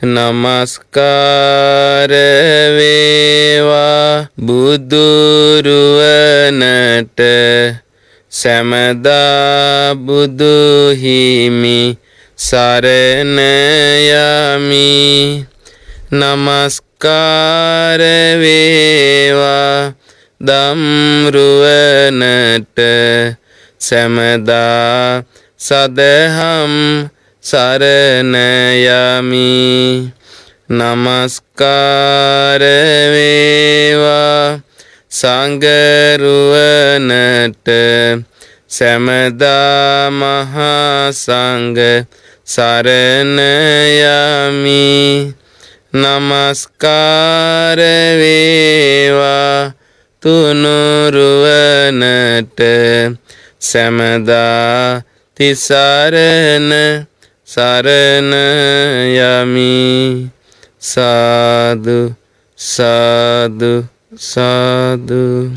නමස්කාර වේවා බුදුරුවනට සැමදා බුදු හිමි සරණ යමි. නමස්කාර වේවා දම්රුවනට සැමදා සදහම් සරණ යමි. නමස්කාර වේවා සංඝරුවනට සැමදා මහා සංඝ සරණ යමි. නමස්කාර වේවා තුනුරුවනට සැමදා තිසරණ සරණ යමි. සාදු සාදු සාදු.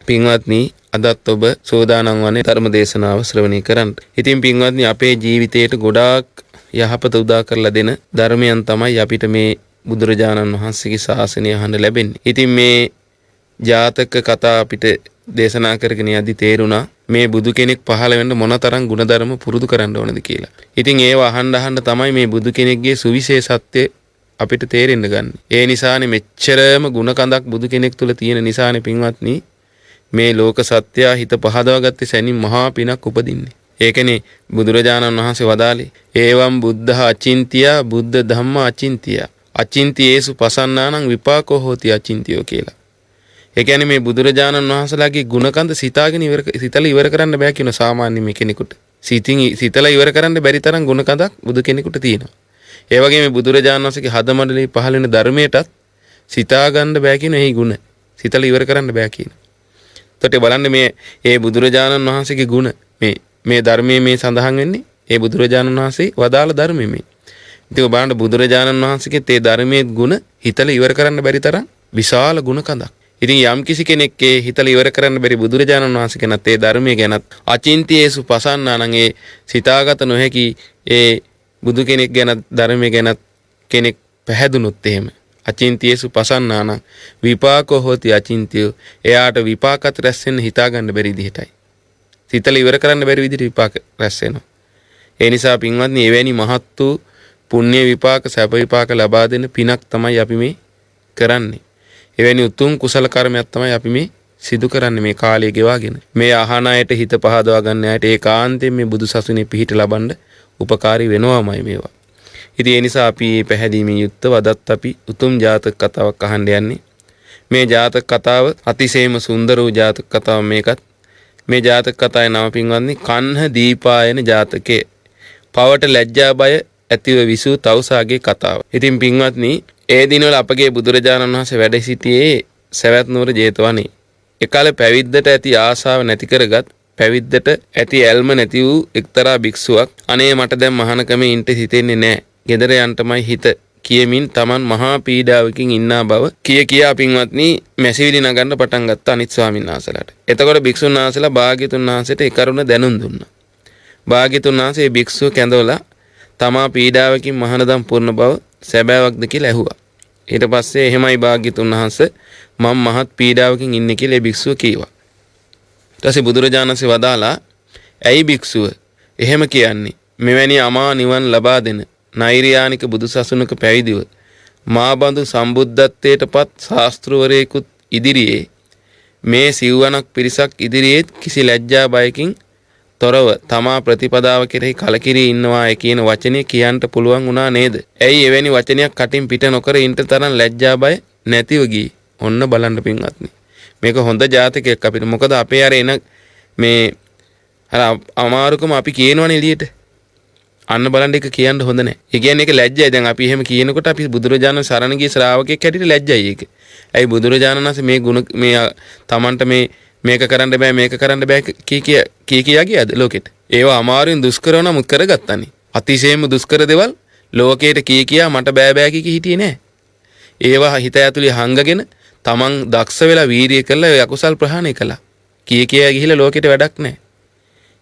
පින්වත්නි, අදත් ඔබ සෝදානම් වන්නේ ධර්ම දේශනාව ශ්‍රවණය කරන්න. ඉතින් පින්වත්නි, අපේ ජීවිතයට ගොඩාක් යහපත උදා කරලා දෙන ධර්මයන් තමයි අපිට මේ බුදුරජාණන් වහන්සේගේ ශාසනය අහන්න ලැබෙන්නේ. ඉතින් මේ ජාතක කතා අපිට දේශනා කරගෙන යද්දි තේරුණා මේ බුදු කෙනෙක් පහළ වෙන්න මොනතරම් ගුණධර්ම පුරුදු කරන්න ඕනද කියලා. ඉතින් ඒව අහන්න තමයි මේ බුදු කෙනෙක්ගේ සුවිශේෂත්වය අපිට තේරෙන්න ගන්න. ඒ නිසානේ මෙච්චරම ගුණ කඳක් බුදු කෙනෙක් තුල තියෙන නිසානේ පින්වත්නි මේ ලෝක සත්‍යය හිත පහදවාගත්තේ සැනින් මහා පිනක් උපදින්නේ. ඒකනේ බුදුරජාණන් වහන්සේ වදාළේ ඒවම් බුද්ධ අචින්තියා බුද්ධ ධම්ම අචින්තියා අචින්තියේසු පසන්නානං විපාකෝ හෝති අචින්තියෝ කියලා. ඒ කියන්නේ මේ බුදුරජාණන් වහන්සේලාගේ ගුණකන්ද සිතලා ඉවර කරන්න බෑ කියන සාමාන්‍ය මේ කෙනෙකුට. සිතලා ඉවර කරන්න බැරි තරම් ගුණකන්දක් බුදු කෙනෙකුට තියෙනවා. ඒ වගේ මේ බුදුරජාණන් වහන්සේගේ හදමඩලේ පහළ වෙන ධර්මයටත් සිතා ගන්න බෑ කියන එහි ගුණ. සිතලා ඉවර කරන්න බෑ කියන. එතකොට බලන්න මේ බුදුරජාණන් වහන්සේගේ ගුණ මේ ධර්මයේ මේ සඳහන් වෙන්නේ ඒ බුදුරජාණන් වහන්සේ වදාළ ධර්මයේ මේ. ඉතින් බලන්න බුදුරජාණන් වහන්සේගේ තේ ධර්මයේ ගුණ හිතලා ඉවර කරන්න බැරි තරම් විශාල ගුණකන්දක්. ඉතින් යම් කිසි කෙනෙක්ගේ හිතලා ඉවර කරන්න බැරි බුදුරජාණන් වහන්සේ ගැනත් ඒ ධර්මයේ ගැනත් අචින්තියේසු පසන්නානං ඒ සිතාගත නොහැකි ඒ බුදු කෙනෙක් ගැන ධර්මයේ ගැනත් කෙනෙක් පැහැදුනොත් එහෙම අචින්තියේසු පසන්නානං විපාකෝ හෝති අචින්තියෝ එයාට විපාකත් රැස් වෙන්න හිතා ගන්න බැරි විදිහටයි. සිතලා ඉවර කරන්න බැරි විදිහට විපාක රැස් වෙනවා. ඒ නිසා පින්වත්නි එවැනි මහත් වූ පුණ්‍ය විපාක සැප විපාක ලබා දෙන පිනක් තමයි අපි මේ කරන්නේ. එවැනි උතුම් කුසල කර්මයක් තමයි අපි මේ සිදු කරන්නේ මේ කාලය ගෙවාගෙන. මේ අහන අයට හිත පහදවා ගන්න අයට ඒකාන්තයෙන් මේ බුදු සසුනේ පිහිට ලබන්න උපකාරී වෙනවාමයි මේවා. ඉතින් ඒ නිසා අපි මේ පැහැදීමේ යුක්තව අදත් අපි උතුම් ජාතක කතාවක් අහන්න යන්නේ. මේ ජාතක කතාව අතිශයම සුන්දර වූ ජාතක කතාවක් මේකත්. මේ ජාතක කතාවේ නම පින්වත්නි කන්හ දීපායන ජාතකයේ. පවට ලැජ්ජා බය ඇතිව විසූ තවුසාගේ කතාව. ඉතින් පින්වත්නි ඒ දිනවල අපගේ බුදුරජාණන් වහන්සේ වැඩ සිටියේ සවැත් නුවර ජේතවනේ. එකල පැවිද්දට ඇති ආශාව නැති කරගත් පැවිද්දට ඇති ඇල්ම නැති වූ එක්තරා භික්ෂුවක් අනේ මට දැන් මහානකමේ ඉන්න හිතෙන්නේ නැහැ. ගෙදර යන්නමයි හිත කියමින් Taman මහා පීඩාවකින් ඉන්නා බව කියා පින්වත්නි මැසිවිලි නගන්න පටන් ගත්ත අනිත් ස්වාමීන් වහන්සේලාට. එතකොට භික්ෂුන් වහන්සේලා භාග්‍යතුන් වහන්සේට ඒ කරුණ දැනුම් දුන්නා. භාග්‍යතුන් වහන්සේ භික්ෂුව කැඳවලා තමා පීඩාවකින් මහානදම් පුරන බව සැබෑවක්ද කියලා ඇහුවා. ඊට පස්සේ එහෙමයි භාග්‍යතුන් වහන්සේ මම මහත් පීඩාවකින් ඉන්නේ කියලා ඒ භික්ෂුව කීවා. ඊට පස්සේ බුදුරජාණන් වහන්සේ වදාලා ඇයි භික්ෂුව එහෙම කියන්නේ? මෙවැනි අමා නිවන් ලබා දෙන නෛර්යානික බුදුසසුනක පැවිදිව මා බඳු සම්බුද්ධත්වයටපත් ශාස්ත්‍රවරයෙකුත් ඉදිරියේ මේ සිව්වනක් පිරිසක් ඉදිරියේ කිසි ලැජ්ජා බයකින් තොරව තමා ප්‍රතිපදාව කෙරෙහි කලකිරී ඉන්නවා කියන වචනේ කියන්න පුළුවන් වුණා නේද? ඇයි එවැනි වචනයක් කටින් පිට නොකර ඉන්න තරම් ලැජ්ජා බය නැතිව ගියේ? ඔන්න බලන්න පින්වත්නි. මේක හොඳ ජාතකයක් අපිට. මොකද අපේ අර එන මේ අර අමාරුකම අපි කියනවනේ එළියට. අන්න බලන්න එක කියන්න හොඳ නැහැ. ඒ කියන්නේ ඒක ලැජ්ජයි. දැන් අපි එහෙම කියනකොට අපි බුදුරජාණන් සරණ ගිය ශ්‍රාවකෙක් හැටියට ලැජ්ජයි ඒක. ඇයි බුදුරජාණන් වහන්සේ මේ ගුණ මේ Tamanට මේක කරන්න බෑ කියා ගියාද ලෝකෙට? ඒවා අමාරුවෙන් දුෂ්කරව නමුත් කරගත්තානේ. අතිශයම දුෂ්කර දේවල් ලෝකයට කියා මට බෑ හිටියේ නෑ. ඒවා හිත ඇතුලේ හංගගෙන Taman දක්ෂ වෙලා වීරිය කළා ඒ අකුසල් ප්‍රහාණය කළා. කියා ගිහිලා ලෝකෙට වැඩක් නෑ.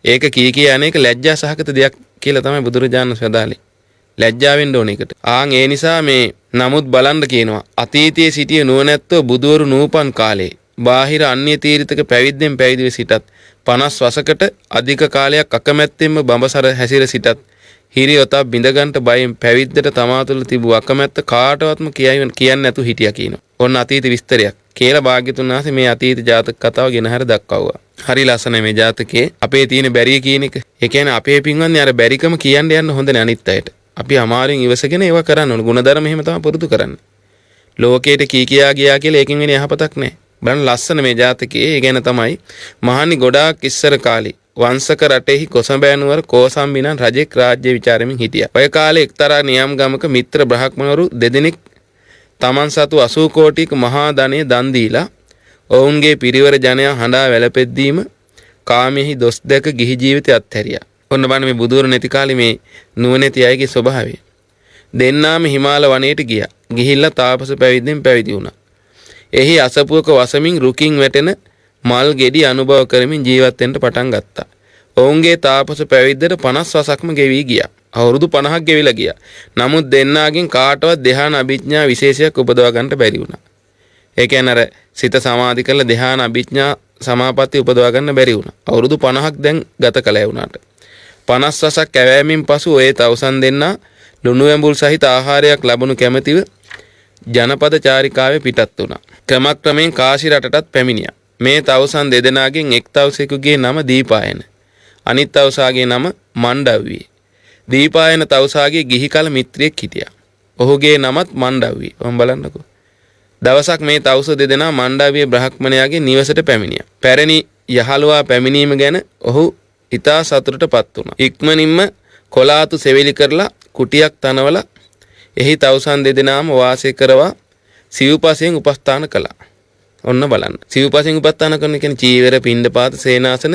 ඒක කියා අනේක ලැජ්ජා සහගත දෙයක් කියලා තමයි බුදුරජාණන් වදාළේ. ලැජ්ජා වෙන්න ඕන එකට. ඒ නිසා මේ නමුත් බලන්න කියනවා අතීතයේ සිටිය නුවණැත්තෝ බුදවරු නූපන් කාලේ බාහිර අන්‍ය තීරිතක පැවිද්දෙන් පැවිදිව සිටත් 50 වසකට අධික කාලයක් අකමැත්තෙන්ම බඹසර හැසිර සිටත් හිරියොතා බිඳගන්ට බයෙන් පැවිද්දට තමා තුළ තිබූ අකමැත්ත කාටවත්ම කියන්නේ නැතු හිටියා කියනවා. ඔන්න අතීත විස්තරයක් කියලා භාග්‍යතුන් වහන්සේ මේ අතීත ජාතක කතාව ගෙනහැර දක්වුවා. හරි ලස්සනයි මේ ජාතකයේ අපේ තියෙන බැරිය කියන එක. ඒ කියන්නේ අපේ පින්වන්නේ අර බැරිකම කියන්න යන්න හොඳ නෑ අනිත් අයට. අපි අමාරුවෙන් ඉවසගෙන ඒවා කරන්න ඕන. ගුණධර්ම එහෙම තමයි පුරුදු කරන්නේ. ලෝකයට කියා ගියා කියලා ඒකෙන් වෙන යහපතක් නෑ. බලන්න ලස්සන මේ ජාතකයේ ඒ ගැන තමයි මහන්නි ගොඩාක් ඉස්සර කාලේ වංශක රටෙහි කොසඹෑනුවර කෝසම්බිනන් රජෙක් රාජ්‍ය විචාරමින් හිටියා. ඔය කාලේ එක්තරා නියම් ගමක මිත්‍ර බ්‍රහ්මවරු දෙදෙනෙක් තමන් සතු 80 කෝටික මහා ධනෙ දන් දීලා ඔවුන්ගේ පිරිවර ජනයා හඬා වැළපෙද්දීම කාමෙහි දොස් දැක ගිහි ජීවිතය අත්හැරියා. ඔන්න බලන්න මේ බුදුවරු නැති කාලේ මේ නුවණැති අයගේ ස්වභාවය. දෙන්නාම හිමාල වනයේට ගියා. ගිහිල්ලා තාපස පැවිද්දෙන් පැවිදි වුණා. එහි අසපුවක වසමින් රුකින් වැටෙන මල් ගෙඩි අනුභව කරමින් ජීවත් වෙන්න පටන් ගත්තා. ඔවුන්ගේ තාපස පැවිද්දට 50 වසක්ම ගෙවි ගියා. අවුරුදු 50ක් ගෙවිලා ගියා. නමුත් දෙන්නාගෙන් කාටවත් ධ්‍යාන අභිඥා විශේෂයක් උපදවා ගන්නට බැරි වුණා. ඒ කියන්නේ අර සිත සමාධි කරලා ධ්‍යාන අභිඥා සමාපatti උපදවා ගන්න බැරි වුණා. අවුරුදු 50ක් දැන් ගත කළා වුණාට. 50 වසක් කැවෑමෙන් පසු ඔය තවුසන් දෙන්නා ලුණු ඇඹුල් සහිත ආහාරයක් ලැබුණු කැමැතිව ජනපද චාරිකාවේ පිටත් වුණා. ක්‍රමක්‍රමයෙන් කාශි රටටත් පැමිණියා. මේ තවුසන් දෙදෙනාගෙන් එක් තවුසෙකුගේ නම දීපායන. අනිත් තවුසාගේ නම මණ්ඩව්විය. දීපායන තවුසාගේ ගිහි කල මිත්‍රයෙක් හිටියා. ඔහුගේ නමත් මණ්ඩව්විය. ඔබ බලන්නකෝ. දවසක් මේ තවුස දෙදෙනා මණ්ඩව්විය බ්‍රහ්මණයාගේ නිවසට පැමිණියා. පැරණි යහළුවා පැමිණීම ගැන ඔහු ඉතා සතුටටපත් වුණා. ඉක්මනින්ම කොලාතු සෙවිලි කරලා කුටියක් තනවලා එහි තවුසන් දෙදෙනාම වාසය කරවා සිව්පසයෙන් උපස්ථාන කළා. ඔන්න බලන්න. සිව්පසයෙන් උපස්ථාන කරන කියන්නේ චීවර, පිණ්ඩපාත, සේනාසන,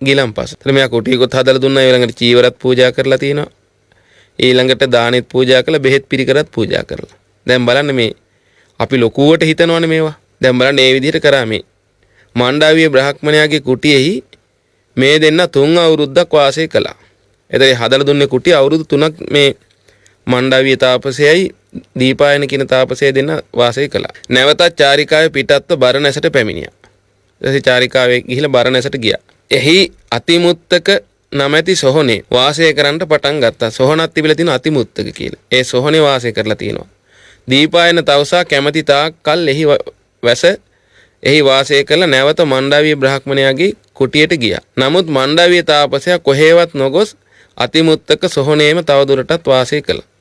ගිලම්පස. එතන මෙයා කුටියකොත් හදලා දුන්නා. ඊළඟට චීවරත් පූජා කරලා තිනවා. ඊළඟට දානෙත් පූජා කළා, බෙහෙත් පිරිකරත් පූජා කරලා. දැන් බලන්න මේ අපි ලොකුවට හිතනවනේ මේවා. දැන් බලන්න මේ විදිහට කරා මේ මණ්ඩාවිය බ්‍රහ්මණයාගේ කුටියෙහි මේ දෙන්න 3 අවුරුද්දක් වාසය කළා. එතකොට හදලා දුන්නේ කුටිය අවුරුදු 3ක් මේ මණ්ඩාවිය තාපසයයි දීපායන කියන තාපසය දෙන්න වාසය කළා. නැවතත් චාරිකාවේ පිටත්ව බරණැසට පැමිණියා. ඊට චාරිකාවේ ගිහිල්ලා බරණැසට ගියා. එහි අතිමුත්තක නමැති සොහොනේ වාසය කරන්නට පටන් ගත්තා. සොහොනක් තිබිලා තියෙන අතිමුත්තක කියලා. ඒ සොහොනේ වාසය කරලා තියෙනවා. දීපායන තවුසා කැමැති තාක් කල් එහි වැස එහි වාසය කළ නැවත මණ්ඩාවිය බ්‍රහ්මණයාගේ කුටියට ගියා. නමුත් මණ්ඩාවිය තාපසයා කොහෙවත් නොගොස් අතිමුත්තක සොහොනේම තවදුරටත් වාසය කළා.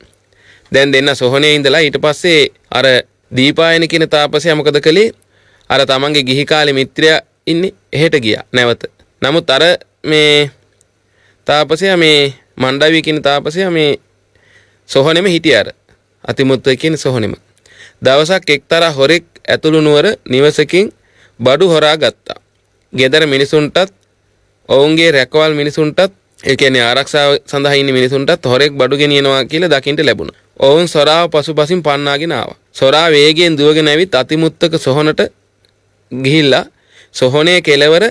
දැන් දෙන්න සොහොනේ ඉඳලා ඊට පස්සේ අර දීපායන කියන තාපසයා මොකද කළේ? අර තමන්ගේ ගිහි කාලේ මිත්‍රයා ඉන්නේ එහෙට ගියා නැවත. නමුත් අර මේ තාපසයා මේ මණ්ඩාවිය කියන තාපසයා මේ සොහොනේම හිටියා. අර අතිමුත්තක කියන සොහොනේම. දවසක් එක්තරා හොරෙක් ඇතුළු නුවර නිවසකින් බඩු හොරා ගත්තා. ගෙදර මිනිසුන්ටත් ඔවුන්ගේ රැකවල් මිනිසුන්ටත් ඒ කියන්නේ ආරක්ෂාව සඳහා ඉන්න මිනිසුන්ටත් හොරෙක් බඩු ගෙනියනවා කියලා දකින්න ලැබුණා. ඔවුන් සොරාව පසුපසින් පන්නාගෙන ආවා. සොරා වේගයෙන් දුවගෙන ඇවිත් අතිමුත්තක සොහොනට ගිහිල්ලා සොහොනේ කෙළවර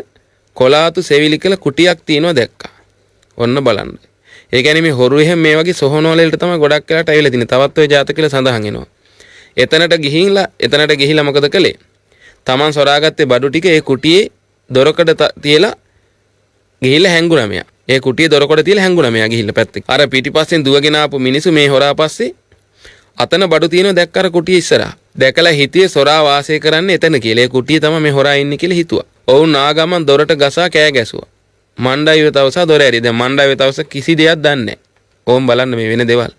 කොලාතු සෙවිලි කළ කුටියක් තියෙනවා දැක්කා. ඔන්න බලන්න. ඒ කියන්නේ මේ හොරු එහෙම මේ වගේ සොහොන වලට තමයි ගොඩක් වෙලාට ඇවිල්ලා තින්නේ. තවත් ඔය ජාතක කියලා සඳහන් වෙනවා. එතනට ගිහිල්ලා මොකද කළේ? Taman සොරාගත්තේ බඩු ටික ඒ කුටියේ දොරකඩ තියලා ගිහිල්ලා හැංගුණා මෙයා. ඒ කුටියේ දොරකඩ තියලා හැංගුණා මෙයා ගිහිල්ලා පැත්තක. අර පිටිපස්සෙන් දුවගෙන ආපු මිනිස්සු මේ හොරා පස්සේ අතන බඩු තියෙනවා දැක්ක අර කුටිය ඉස්සරහා. දැකලා හිතියේ සොරා වාසය කරන්නේ එතන කියලා. ඒ කුටියේ තමයි මේ හොරා ඉන්නේ කියලා හිතුවා. ඔවුන් ආගමන් දොරට ගසා කෑ ගැසුවා. මණ්ඩාවිය තවුසා දොර ඇරියා. දැන් මණ්ඩාවිය තවුසා කිසි දෙයක් දන්නේ නැහැ. ඕම් බලන්න මේ වෙන දේවල්.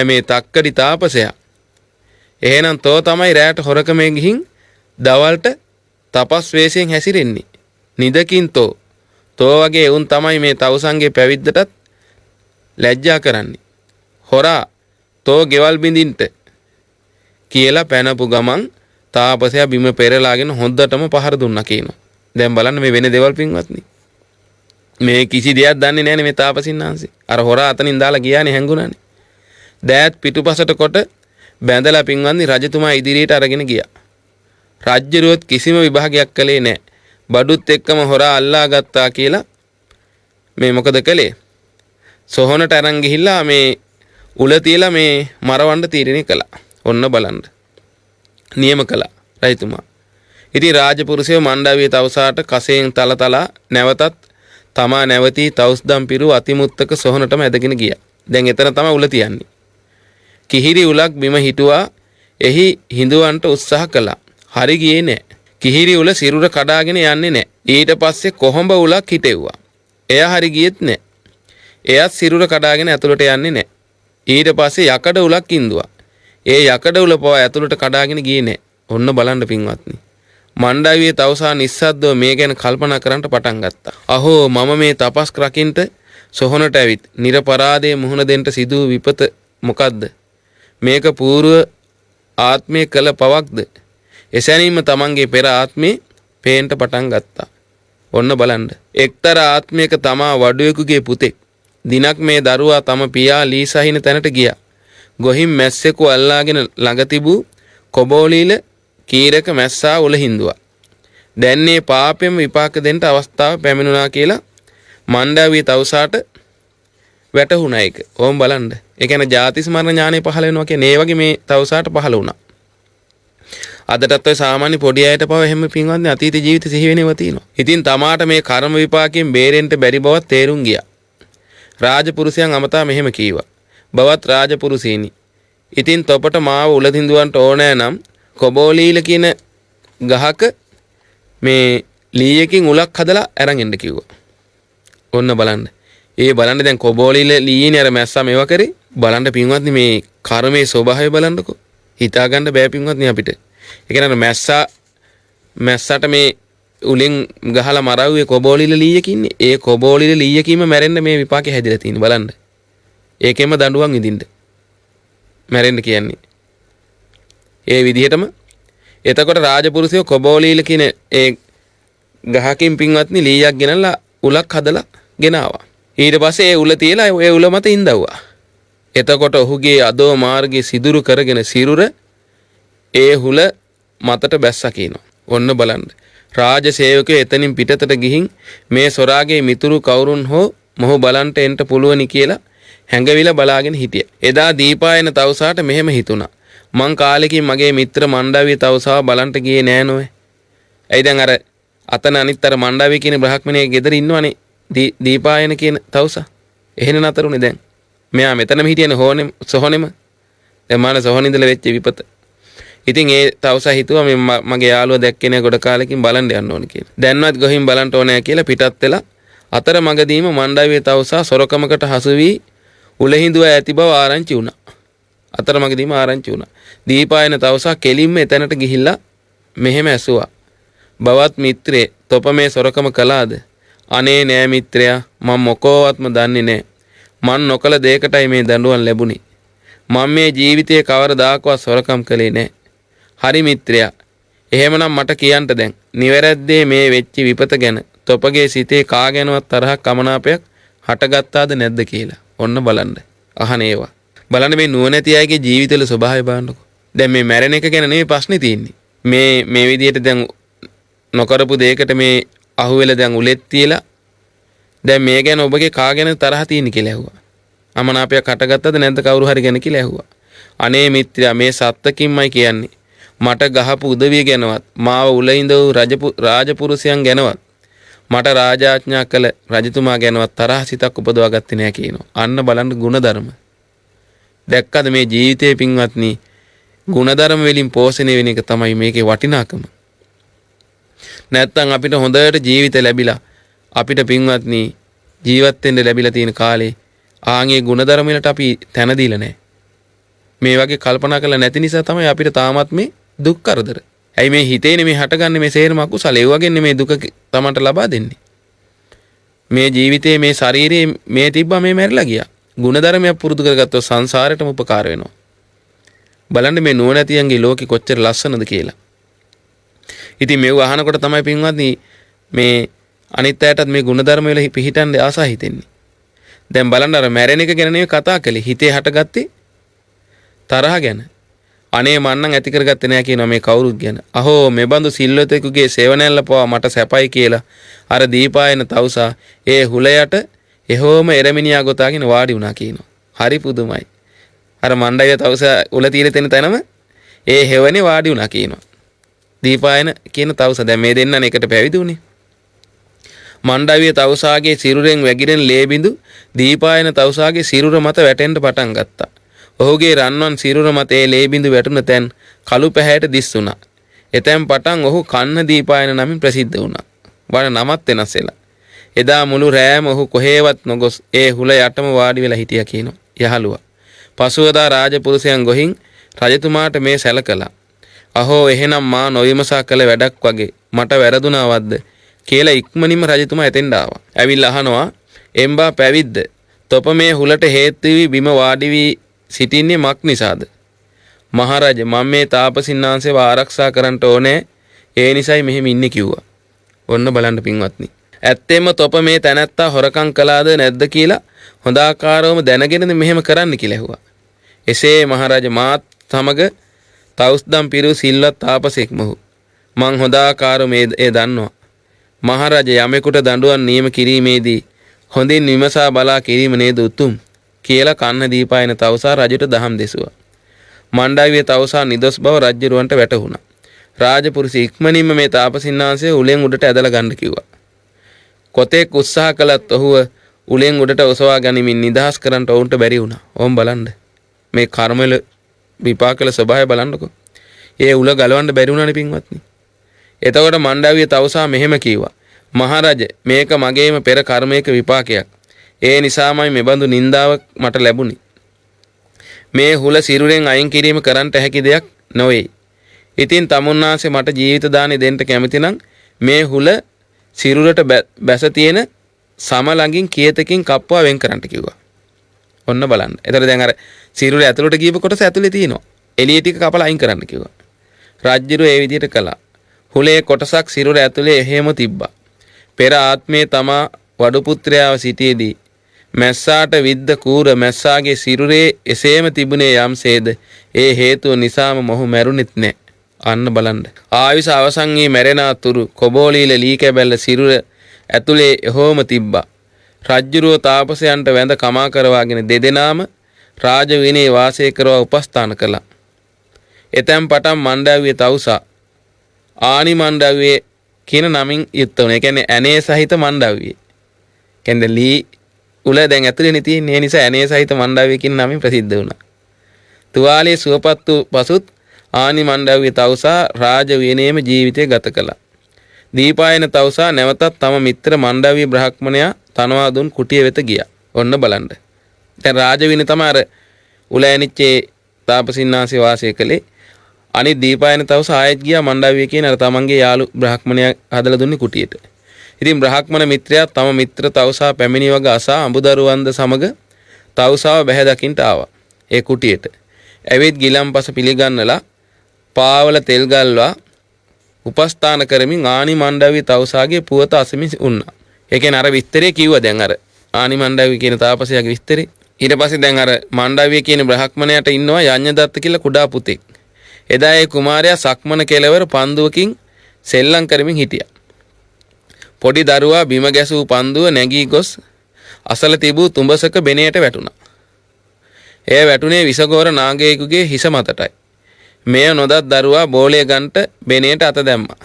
මේ තක්කඩි තාපසයා. එහෙනම් තෝ තමයි රැයට හොරකමෙන් ගිහින් දවල්ට තපස් වේශයෙන් හැසිරෙන්නේ. නිදකින් තෝ වගේ උන් තමයි මේ තවුසන්ගේ පැවිද්දටත් ලැජ්ජා කරන්නේ. හොරා තෝ ගෙවල් බින්දින්ට කියලා පැනපු ගමන් තාපසයා බිම පෙරලාගෙන හොද්දටම පහර දුන්නා කියනවා. දැන් බලන්න මේ වෙන දේවල් පින්වත්නි. මේ කිසි දෙයක් දන්නේ නැහැනේ මේ තාපසින් ආන්සේ. අර හොරා අතනින් දාලා ගියානේ හැංගුණානේ. දෑත් පිටුපසට කොට බැඳලා පින්වත්නි රජතුමා ඉදිරියට අරගෙන ගියා. රාජ්‍යරුවත් කිසිම විභාගයක් කළේ නැහැ. බඩුත් එක්කම හොරා අල්ලා ගත්තා කියලා මේ මොකද කළේ? සොහොනට අරන් ගිහිල්ලා මේ උල තියලා මේ මරවන්න තීරණය කළා. ඔන්න බලන්න. නියම කළා රජතුමා. ඉතින් රාජපුරුෂයෝ මණ්ඩාවිය තවුසාට කසයෙන් තලතලා නැවතත් තමා නැවතී තවුස්දම් පිරු අතිමුත්තක සොහොනටම ඇදගෙන ගියා. දැන් එතන තමයි උල තියන්නේ. කිහිරි උලක් බිම හිටුවා එහි හිඳවන්නට උත්සාහ කළා. හරි ගියේ නෑ. කිහිරි උල සිරුර කඩාගෙන යන්නේ නෑ. ඊට පස්සේ කොහොඹ උලක් හිටෙව්වා. එයා හරි ගියෙත් නෑ. එයත් සිරුර කඩාගෙන ඇතුළට යන්නේ නෑ. ඊට පස්සේ යකඩ උලක් ඉඳුවා. ඒ යකඩ උල පවා ඇතුළට කඩාගෙන ගියේ නෑ. ඔන්න බලන්න පින්වත්නි. මණ්ඩාවියේ තවුසා නිස්සද්දව මේ ගැන කල්පනා කරන්න පටන් ගත්තා. අහෝ මම මේ තපස් රකින්ට සොහොනට ඇවිත් නිර්පරාදයේ මුහුණ දෙන්න සිදු විපත මොකද්ද? මේක పూర్ව ආත්මයේ කළ පවක්ද? එසැනින්ම තමන්ගේ පෙර ආත්මේ පේන්න පටන් ගත්තා. ඔන්න බලන්න. එක්තරා ආත්මයක තමා වඩුවෙකුගේ පුතෙක්. දිනක් මේ දරුවා තම පියා ලී සහින තැනට ගියා. ගොහින් මැස්සෙකු අල්ලාගෙන ළඟ තිබූ කොබෝලීල කීරක මැස්සා උල හිඳුවා. දැන් මේ පාපෙම විපාක දෙන්න අවස්ථාව පැමිණුණා කියලා මණ්ඩාවිය තවුසාට වැටහුණා ඒක. ඕම් බලන්න. ඒ කියන්නේ ජාති ස්මරණ ඥානෙ පහළ වෙනවා කියන්නේ ඒ වගේ මේ තවුසාට පහළ වුණා. අදටත් ඔය සාමාන්‍ය පොඩි අයට පව එහෙම පින්වත්නි අතීත ජීවිත සිහි වෙනව තියෙනවා. ඉතින් තමාට මේ කර්ම විපාකයෙන් බේරෙන්න බැරි බව තේරුම් ගියා. රාජපුරුෂයන් අමතා මෙහෙම කීවා. බවත් රාජපුරුෂීනි. ඉතින් තොපට මාව උල දින්දුවන්ට ඕනෑ නම් කොබෝලීල කියන ගහක මේ ලීයකින් උලක් හදලා අරන් එන්න කිව්වා. ඔන්න බලන්න. ඒ බලන්න දැන් කොබෝලීල ලීයනේ අර මැස්සා මේවා කරේ. බලන්න පින්වත්නි මේ කර්මයේ ස්වභාවය බලන්නකෝ. හිතා ගන්න බෑ පින්වත්නි අපිට. ඒ කියන්නේ මැස්සට මේ උලෙන් ගහලා මරවුවේ කොබෝලීල ලීයකින්නේ. ඒ කොබෝලීල ලීයකීම මැරෙන්න මේ විපාකේ හැදිලා තියෙන බලන්න. ඒකෙම දඬුවම් විඳින්න. මැරෙන්න කියන්නේ. ඒ විදිහටම එතකොට රාජපුරුෂයෝ කොබෝලීල කියන ඒ ගහකින් පින්වත්නි ලීයක් ගෙනල්ලා උලක් හදලා ගෙනාවා. ඊට පස්සේ ඒ උල තියලා ඒ උල මත ඉඳවුවා. එතකොට ඔහුගේ අදෝ මාර්ගයේ සිදුරු කරගෙන සිරුර ඒ හුල මතට බැස්සා කියනවා. ඔන්න බලන්න. රාජ සේවකයෝ එතනින් පිටතට ගිහින් මේ සොරාගේ මිතුරු කවුරුන් හෝ මොහු බලන්ට එන්න පුළුවනි කියලා හැඟවිලා බලාගෙන හිටියා. එදා දීපායන තවුසාට මෙහෙම හිතුණා. මං කාලෙකින් මගේ මිත්‍ර මණ්ඩාවිය තවුසාව බලන්ට ගියේ නෑ නෝයි. ඇයි දැන් අර අතන අනිත් අර මණ්ඩාවිය කියන බ්‍රහ්මණයේ ගෙදර ඉන්නවනේ දීපායන කියන තවුසා. එහෙන නතරුනේ දැන්. මෙයා මෙතනම හිටියනේ හොනෙම සොහොනෙම. දැන් මාන සොහොනින්දලා වෙච්ච විපත. ඉතින් ඒ තවුසා හිතුවා මේ මගේ යාළුවා දැක්කේ නෑ ගොඩ කාලෙකින් බලන්න යන්න ඕන කියලා. දැන්වත් ගොහින් බලන්න ඕනෑ කියලා පිටත් වෙලා අතර මගදීම මණ්ඩාවිය තවුසා සොරකමකට හසු වී උලහිඳුව ඇති බව ආරංචි වුණා. අතර මගදීම ආරංචි වුණා. දීපායන තවුසා කෙලින්ම එතනට ගිහිල්ලා මෙහෙම ඇසුවා. බවත් මිත්‍රේ තොප මේ සොරකම කළාද? අනේ නෑ මිත්‍රයා මම මොකෝවත්ම දන්නේ නෑ. මන් නොකල දෙයකටයි මේ දඬුවම් ලැබුණේ. මම මේ ජීවිතයේ කවරදාකවත් සොරකම් කළේ නෑ. හරි මිත්‍රයා. එහෙමනම් මට කියන්න දැන්. නිවැරද්දේ මේ වෙච්ච විපත ගැන තොපගේ සිතේ කාගෙනවත් තරහක් කමනාපයක් හටගත්තාද නැද්ද කියලා. ඔන්න බලන්න. අහන ඒවා. බලන්න මේ නුවණැති අයගේ ජීවිතවල ස්වභාවය බලන්නකෝ. දැන් මේ මැරෙන එක ගැන නෙමෙයි ප්‍රශ්නේ තියෙන්නේ. මේ විදිහට දැන් නොකරපු දෙයකට මේ අහුවෙලා දැන් උලෙත් තියලා දැන් මේ ගැන ඔබගේ කාගෙන තරහ තියෙන කියලා ඇහුවා. අමනාපයක් හටගත්තද නැද්ද කවුරු හරි ගැන කියලා ඇහුවා. අනේ මිත්‍රයා මේ සත්තකින්මයි කියන්නේ. මට ගහපු උදවිය ගැනවත් මාව උලින්ද වූ රාජපුරුෂයන් ගැනවත් මට රාජාඥා කළ රජතුමා ගැනවත් තරහ සිතක් උපදවා ගත්තේ නැහැ කියනවා. අන්න බලන්න ಗುಣධර්ම. දැක්කද මේ ජීවිතයේ පින්වත්නි ಗುಣධර්ම වලින් පෝෂණය වෙන එක තමයි මේකේ වටිනාකම. නැත්තම් අපිට හොඳට ජීවිත ලැබිලා අපිට පින්වත්නි ජීවත් වෙන්න ලැබිලා තියෙන කාලේ ආන්ගේ ಗುಣධර්ම වලට අපි තැන දීලා නැහැ. මේ වගේ කල්පනා කරලා නැති නිසා තමයි අපිට තාමත් මේ දුක් කරදර. ඇයි මේ හිතේනේ මේ හටගන්නේ මේ සේරම අකුසල ඒ වගේනේ මේ දුක තමන්ට ලබා දෙන්නේ. මේ ජීවිතයේ මේ ශරීරයේ මේ තිබ්බා මේ මැරිලා ගියා. ಗುಣධර්මයක් පුරුදු කරගත්තොත් සංසාරෙටම උපකාර වෙනවා. බලන්න මේ නුවණැතියන්ගේ ලෝකෙ කොච්චර ලස්සනද කියලා. ඉතින් මේව අහනකොට තමයි පින්වත්නි මේ අනිත් අයටත් මේ ಗುಣධර්ම වල පිහිටන්න ආසා හිතෙන්නේ. දැන් බලන්න අර මැරෙන එක ගැන නෙවෙයි කතා කළේ. හිතේ හටගත්තේ තරහ ගැන. අනේ මන්නම් ඇති කරගත්තේ නෑ කියනවා මේ කවුරුත් ගැන. අහෝ මේ බඳු සිල්වතෙකුගේ සේවනැල්ල පවා මට සැපයි කියලා අර දීපායන තවුසා ඒ හුලයට එහෙවම එරමිනියා ගොතාගෙන වාඩි වුණා කියනවා. හරි පුදුමයි. අර මණ්ඩාවිය තවුස උල තියලා තියෙන තැනම ඒ හෙවනේ වාඩි වුණා කියනවා. දීපායන කියන තවුස දැන් මේ දෙන්නනේ එකට පැවිදි වුණේ. මණ්ඩාවිය තවුසාගේ සිරුරෙන් වැగిරෙන ලේ බිඳු දීපායන තවුසාගේ සිරුර මත වැටෙන්න පටන් ගත්තා. ඔහුගේ රන්වන් සිරුර මත ඒ ලේ බිඳු වැටුණ තැන් කළු පැහැයට දිස් වුණා. එතෙන් පටන් ඔහු කන්න දීපායන නමින් ප්‍රසිද්ධ වුණා. වඩ නමත් වෙනස් වෙලා. එදා මුළු රෑම ඔහු කොහේවත් නොගොස් ඒ හුල යටම වාඩි වෙලා හිටියා කියනවා යහළුවා. පසුවදා රාජපුරුෂයන් ගොහින් රජතුමාට මේ සැලකලා. අහෝ එහෙනම් මා නොවිමසා කළ වැඩක් වගේ මට වැරදුනාවද්ද කියලා ඉක්මනින්ම රජතුමා එතෙන්ට ආවා. ඇවිල්ලා අහනවා එම්බා පැවිද්ද තොප මේ හුලට හේතු වී බිම වාඩි වී සිටින්නේ මක් නිසාද? මහරජ මම මේ තාපසින්නාංශව ආරක්ෂා කරන්න ඕනේ ඒ නිසයි මෙහෙම ඉන්නේ කිව්වා. ඔන්න බලන්න පින්වත්නි. ඇත්තෙම තොප මේ තැනැත්තා හොරකම් කළාද නැද්ද කියලා හොඳ ආකාරවම දැනගෙනද මෙහෙම කරන්න කියලා ඇහුවා. එසේ මහරජ මාත් සමග තවුස්දම් පිරු සිල්වත් තාපසෙක් මොහු. මං හොඳ ආකාරව ඒ දන්නවා. මහරජ යමෙකුට දඬුවම් නියම කිරීමේදී හොඳින් විමසා බලා කිරීම නේද උතුම් කියලා කන්න දීපායන තවුසා රජුට දහම් දෙසුවා. මණ්ඩාවිය තවුසා නිදොස් බව රජුරවන්ට වැටහුණා. රාජපුරුෂ ඉක්මනින්ම මේ තාපසින්නාංශය උලෙන් උඩට ඇදලා ගන්න කිව්වා. කොතෙක් උත්සාහ කළත් ඔහුව උලෙන් උඩට ඔසවා ගනිමින් නිදහස් කරන්න ඔවුන්ට බැරි වුණා. ඕම් බලන්න. මේ කර්මවල විපාකවල ස්වභාවය බලන්නකෝ. ඒ උල ගලවන්න බැරි වුණානේ පින්වත්නි. එතකොට මණ්ඩාවිය තවුසා මෙහෙම කිව්වා. මහරජ මේක මගේම පෙර කර්මයක විපාකයක්. ඒ නිසාමයි මෙබඳු නින්දාවක් මට ලැබුණේ. මේ හුල සිරුරෙන් අයින් කිරීම කරන්නට හැකි දෙයක් නොවේ. ඉතින් තමුන්නාසේ මට ජීවිත දානෙ දෙන්න කැමති නම් මේ හුල සිරුරට බැස තියෙන සම ළඟින් කීයතකින් කප්පුවා වෙන් කරන්න කිව්වා. ඔන්න බලන්න. එතකොට දැන් අර සිරුර ඇතුළට ගියපු කොටස ඇතුලේ තියෙනවා. එළිය ටික කපලා අයින් කරන්න කිව්වා. රාජ්‍යරු ඒ විදිහට කළා. හුලේ කොටසක් සිරුර ඇතුලේ එහෙම තිබ්බා. පෙර ආත්මේ තමා වඩු පුත්‍රයාව සිටියේදී මැස්සාට විද්ද කූර මැස්සාගේ සිරුරේ එසේම තිබුණේ යම්සේද ඒ හේතුව නිසාම මොහු මැරුණෙත් නැහැ. අන්න බලන්න. ආයුෂ අවසන් වී මැරෙන අතුරු කොබෝලීල ලී කැබැල්ල සිරුර ඇතුලේ එහෙම තිබ්බා. රජ්ජුරුව තාපසයන්ට වැඳ කමා කරවාගෙන දෙදෙනාම රාජ විනේ වාසය කරවා උපස්ථාන කළා. එතෙන් පටන් මණ්ඩාවිය තවුසා ආනි මණ්ඩාවිය කියන නමින් යුක්ත වුණා. ඒ කියන්නේ ඇනේ සහිත මණ්ඩාවිය. කියන්නේ ලී උල දැන් ඇතුලේනේ තියෙන්නේ. ඒ නිසා ඇනේ සහිත මණ්ඩාවිය කියන නමින් ප්‍රසිද්ධ වුණා. තුවාලයේ සුවපත් වූ පසුත් ආනි මණ්ඩාවිය තවුසා රාජ විනේම ජීවිතය ගත කළා. දීපායන තවුසා නැවතත් තම මිත්‍ර මණ්ඩාවිය බ්‍රහ්මණයා තනවා දුන් කුටිය වෙත ගියා. ඔන්න බලන්න. දැන් රාජ විනේ තමයි අර උල ඇනිච්චේ තාපසින්නාංශේ වාසය කළේ. අනිත් දීපායන තවුසා ආයෙත් ගියා මණ්ඩාවිය කියන අර තමන්ගේ යාළු බ්‍රහ්මණයා හදලා දුන්නේ කුටියට. ඉතින් බ්‍රහ්මණ මිත්‍රයා තම මිත්‍ර තවුසා පැමිණි වග අසා අඹදරුවන්ද සමග තවුසාව බැහැ දකින්ට ආවා. ඒ කුටියට. ඇවිත් ගිලම්පස පිළිගන්නලා පාවල තෙල් ගල්වා උපස්ථාන කරමින් ආනි මණ්ඩාවිය තවුසාගේ පුවත අසමින් වුණා. ඒ කියන්නේ අර විස්තරේ කිව්වා දැන් අර ආනි මණ්ඩාවිය කියන තාපසයාගේ විස්තරේ. ඊට පස්සේ දැන් අර මණ්ඩාවිය කියන බ්‍රහ්මණයාට ඉන්නවා යඤ්ඤදත්ත කියලා කුඩා පුතෙක්. එදා ඒ කුමාරයා සක්මන කෙළවර පන්දුවකින් සෙල්ලම් කරමින් හිටියා. පොඩි දරුවා බිම ගැසූ පන්දුව නැගී ගොස් අසල තිබූ තුඹසක බෙනයට වැටුණා. එය වැටුනේ විසගෝර නාගයෙකුගේ හිස මතටයි. මෙය නොදත් දරුවා බෝලය ගන්ට බෙනයට අත දැම්මා.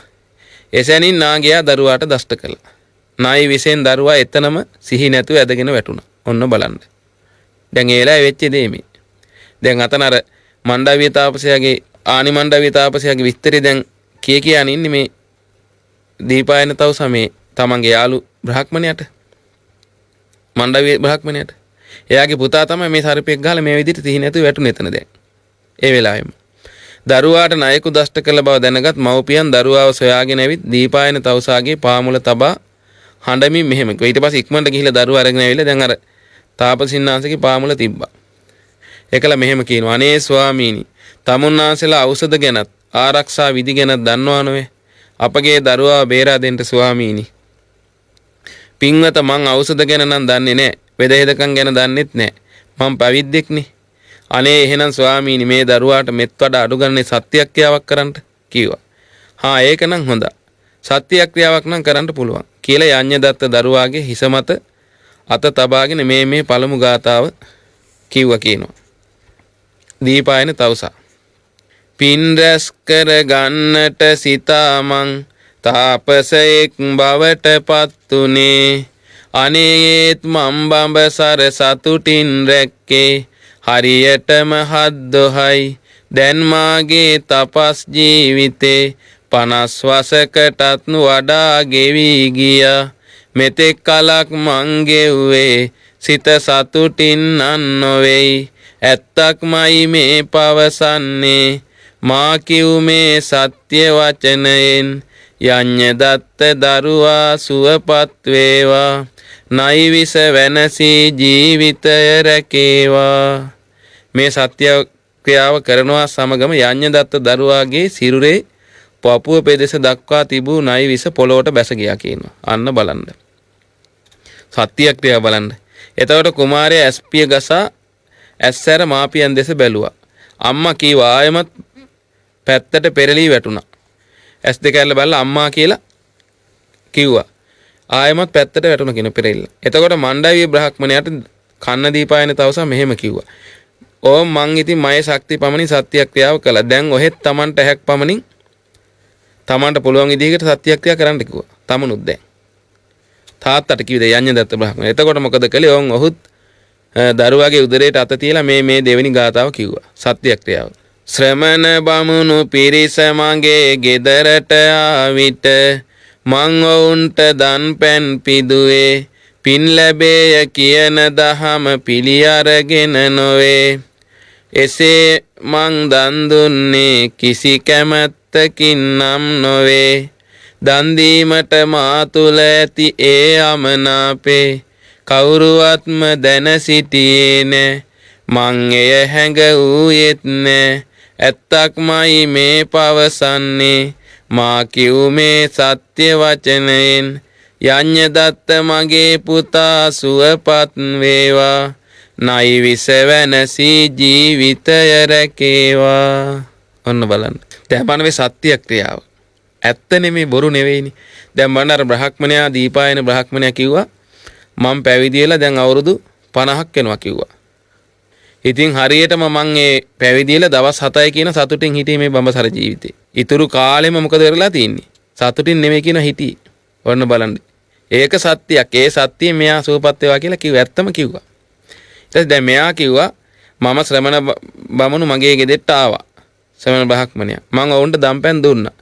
එසැනින් නාගයා දරුවාට දෂ්ට කළා. නායි විසෙන් දරුවා එතනම සිහි නැතුව ඇදගෙන වැටුණා. ඔන්න බලන්න. දැන් ඒලා වෙච්ච දේ මේ. දැන් අතන අර මණ්ඩාවිය තාපසයාගේ ආනි මණ්ඩාවිය තාපසයාගේ විස්තරය දැන් කියන්න ඉන්නේ මේ දීපායන තවුසා මේ තමන්ගේ යාළු බ්‍රහ්මණයාට මණ්ඩාවිය බ්‍රහ්මණයාට එයාගේ පුතා තමයි මේ සර්පෙක් ගහලා මේ විදිහට සිහි නැතුව වැටුනේ එතන දැන්. ඒ වෙලාවෙම දරුවාට ණයකු දෂ්ට කළ බව දැනගත් මව්පියන් දරුවාව සොයාගෙන ඇවිත් දීපායන තවුසාගේ පාමුල තබා හඬමින් මෙහෙම කිව්වා. ඊට පස්සේ ඉක්මනට ගිහිල්ලා දරුවා අරගෙන ඇවිල්ලා දැන් අර තාපසින්නාංශගේ පාමුල තිබ්බා. ඒකලා මෙහෙම කියනවා. අනේ ස්වාමීනි, තමුන්නාන්සලා ඖෂධ ගැනත් ආරක්ෂා විධි ගැනත් දන්නවා නොවේ. අපගේ දරුවා බේරා දෙන්න ස්වාමීනි. පින්වත මං ඖෂධ ගැන නම් දන්නේ නැහැ. වෙදහෙදකම් ගැන දන්නෙත් නැහැ. මං පැවිද්දෙක්නේ. අනේ එහෙනම් ස්වාමීනි මේ දරුවාට මෙත් වඩා අඩු ගන්නේ සත්‍යක්‍රියාවක් කරන්න කිව්වා. හා ඒක නම් හොඳයි. සත්‍යක්‍රියාවක් නම් කරන්න පුළුවන් කියලා යඤ්ඤදත්ත දරුවාගේ හිස මත අත තබාගෙන මේ පළමු ගාතාව කිව්වා කියනවා. දීපායන තවුසා. පින් රැස් කර ගන්නට සිතාමං තාපසයෙක් බවට පත්තුනේ අනේත් මම් බඹසර සතුටින් රැක්කේ හරියටම හද්දොහයි දැන් මාගේ තපස් ජීවිතේ 50 වසකටත් වඩා ගෙවි ගියා මෙතෙක් කලක් මං ගෙව්වේ සිත සතුටින් නොවේයි ඇත්තක්මයි මේ පවසන්නේ මා කිව් මේ සත්‍ය වචනයෙන් යඤ්ඤ දත්ත දරුවා සුවපත් වේවා නයි විස වෙනසී ජීවිතය රැකේවා මේ සත්‍ය ක්‍රියාව කරනවා සමගම යඤ්ඤ දත්ත දරුවාගේ සිරුරේ පපුව පෙදෙස දක්වා තිබූ නයි විස පොළොවට බැස ගියා කියනවා. අන්න බලන්න. සත්‍ය ක්‍රියාව බලන්න. එතකොට කුමාරයා ඇස්පිය ගසා ඇස්සැර මාපියන් දෙස බැලුවා. අම්මා කීවා ආයමත් පැත්තට පෙරලී වැටුණා. ඇස් දෙක ඇරලා බලලා අම්මා කියලා කිව්වා. ආයමත් පැත්තට වැටුණා කියන පෙරෙල්ල. එතකොට මණ්ඩාවිය බ්‍රහ්මණයාට කන්න දීපායන තවසා මෙහෙම කිව්වා. ඕම් මං ඉතින් මයේ ශක්තිය පමණින් සත්‍ය ක්‍රියාව කළා. දැන් ඔහෙත් Tamanට හැක් පමණින් Tamanට පුළුවන් විදිහකට සත්‍ය ක්‍රියා කරන්න කිව්වා. තමනුත් දැන් තාත්තට කිව්වේ යඤ්ඤ දත්ත බ්‍රහ්මණය. එතකොට මොකද කළේ? ඔහුත් දරුවාගේ උදරයට අත තියලා මේ දෙවෙනි ගාතාව කිව්වා. සත්‍ය ක්‍රියාව. ශ්‍රමණ බමුණු පිරිස මගේ ගෙදරට ආවිට මං ඔවුන්ට දන් පැන් පිදුවේ පින් ලැබේය කියන දහම පිළි අරගෙන නොවේ එසේ මං දන් දුන්නේ කිසි කැමැත්තකින් නම් නොවේ දන් දීමට මා තුල ඇති ඒ අමනාපේ කවුරුවත්ම දැන සිටියේ නැ මං එය හැඟවූයෙත් නැ ඇත්තක්මයි මේ පවසන්නේ මා කිව් මේ සත්‍ය වචනයෙන් යඤ්ඤ දත්ත මගේ පුතා සුවපත් වේවා නයි විස වෙනසී ජීවිතය රැකේවා. ඔන්න බලන්න. දැන් බලන්න සත්‍ය ක්‍රියාව. ඇත්ත නෙමෙයි බොරු නෙවෙයිනේ. දැන් බලන්න අර බ්‍රහ්මණයා දීපායන බ්‍රහ්මණයා කිව්වා මම පැවිදි වෙලා දැන් අවුරුදු 50ක් වෙනවා කිව්වා. ඉතින් හරියටම මං ඒ පැවිදි වෙලා දවස් 7යි කියන සතුටින් හිටියේ මේ බඹසර ජීවිතේ. ඊතුරු කාලෙම මොකද කරලා තින්නේ? සතුටින් නෙමෙයි කියන හිටියේ. ඔන්න බලන්න. ඒක සත්‍යයක්. ඒ සත්‍යය මෙයා සුවපත් වේවා කියලා කිව්වා. ඇත්තම කිව්වා. ඊට දැන් මෙයා කිව්වා මම ශ්‍රමණ බමුණු මගේ ගෙදරට ආවා. ශ්‍රමණ බ්‍රහ්මණයා. මං වුන්ට දම්පැන් දුන්නා.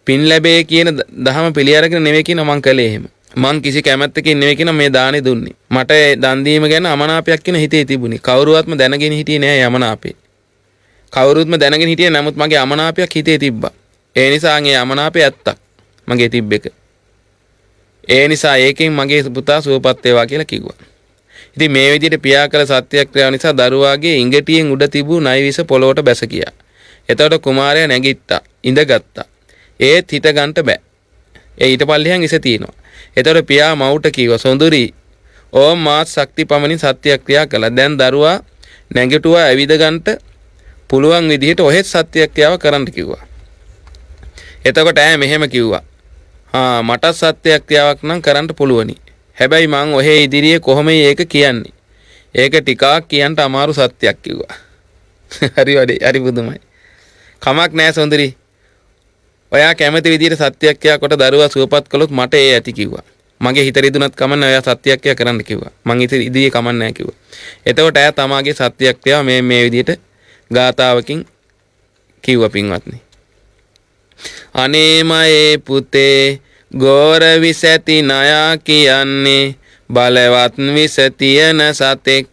පින් ලැබේ කියන දහම පිළි අරගෙන නෙමෙයි කියන මං කළේ එහෙම. මං කිසි කැමැත්තකින් නෙවෙයි කියන මේ දානේ දුන්නේ. මට දන් දීම ගැන අමනාපයක් කියන හිතේ තිබුණේ. කවුරුවත්ම දැනගෙන හිටියේ නෑ යමනාපේ. කවුරුත්ම දැනගෙන හිටියේ නමුත් මගේ අමනාපයක් හිතේ තිබ්බා. ඒ නිසා ඒ අමනාපය ඇත්තක් මගේ තිබ්බ එක. ඒ නිසා ඒකෙන් මගේ පුතා සුවපත් වේවා කියලා කිව්වා. ඉතින් මේ විදිහට පියා කළ සත්‍යක්‍රියාව නිසා දරුවාගේ ඉඟටියෙන් උඩ තිබූ නයිවිස පොළොවට බැස ගියා. එතකොට කුමාරයා නැගිට්ටා, ඉඳගත්තා. ඒත් හිට ගන්න බෑ. ඒ ඊට පල්ලෙහාන් ඉස තියෙනවා. එතකොට පියා මවුට කිව්වා සොඳුරි ඕම් මාත් ශක්ති පමණින් සත්‍යක්‍රියා කළා. දැන් දරුවා නැගිටුවා ඇවිද ගන්නට පුළුවන් විදිහට ඔහෙත් සත්‍යක්‍රියාව කරන්න කිව්වා. එතකොට ඈ මෙහෙම කිව්වා. මට සත්‍යක්‍රියාවක් නම් කරන්න පුළුවනි. හැබැයි මං ඔහෙ ඉදිරියේ කොහොමයි ඒක කියන්නේ? ඒක ටිකක් කියන්න අමාරු සත්‍යයක් කිව්වා. හරි වැඩේ. හරි බුදුමයි. කමක් නෑ සොඳුරි. ඔයා කැමති විදිහට සත්‍යක්‍රියා කොට දරුවා සුවපත් කළොත් මට ඒ ඇති කිව්වා. මගේ හිත රිදුනත් කමන්න ඔයා සත්‍යක්‍රියා කරන්න කිව්වා. මං ඉදිරියේ කමන්නේ නැහැ කිව්වා. එතකොට එයා තමාගේ සත්‍යක්‍රියාව මේ විදිහට ගාතාවකින් කිව්වා පින්වත්නි. අනේමයේ පුතේ ගෝර විස ඇති නයා කියන්නේ බලවත් විස තියෙන සතෙක්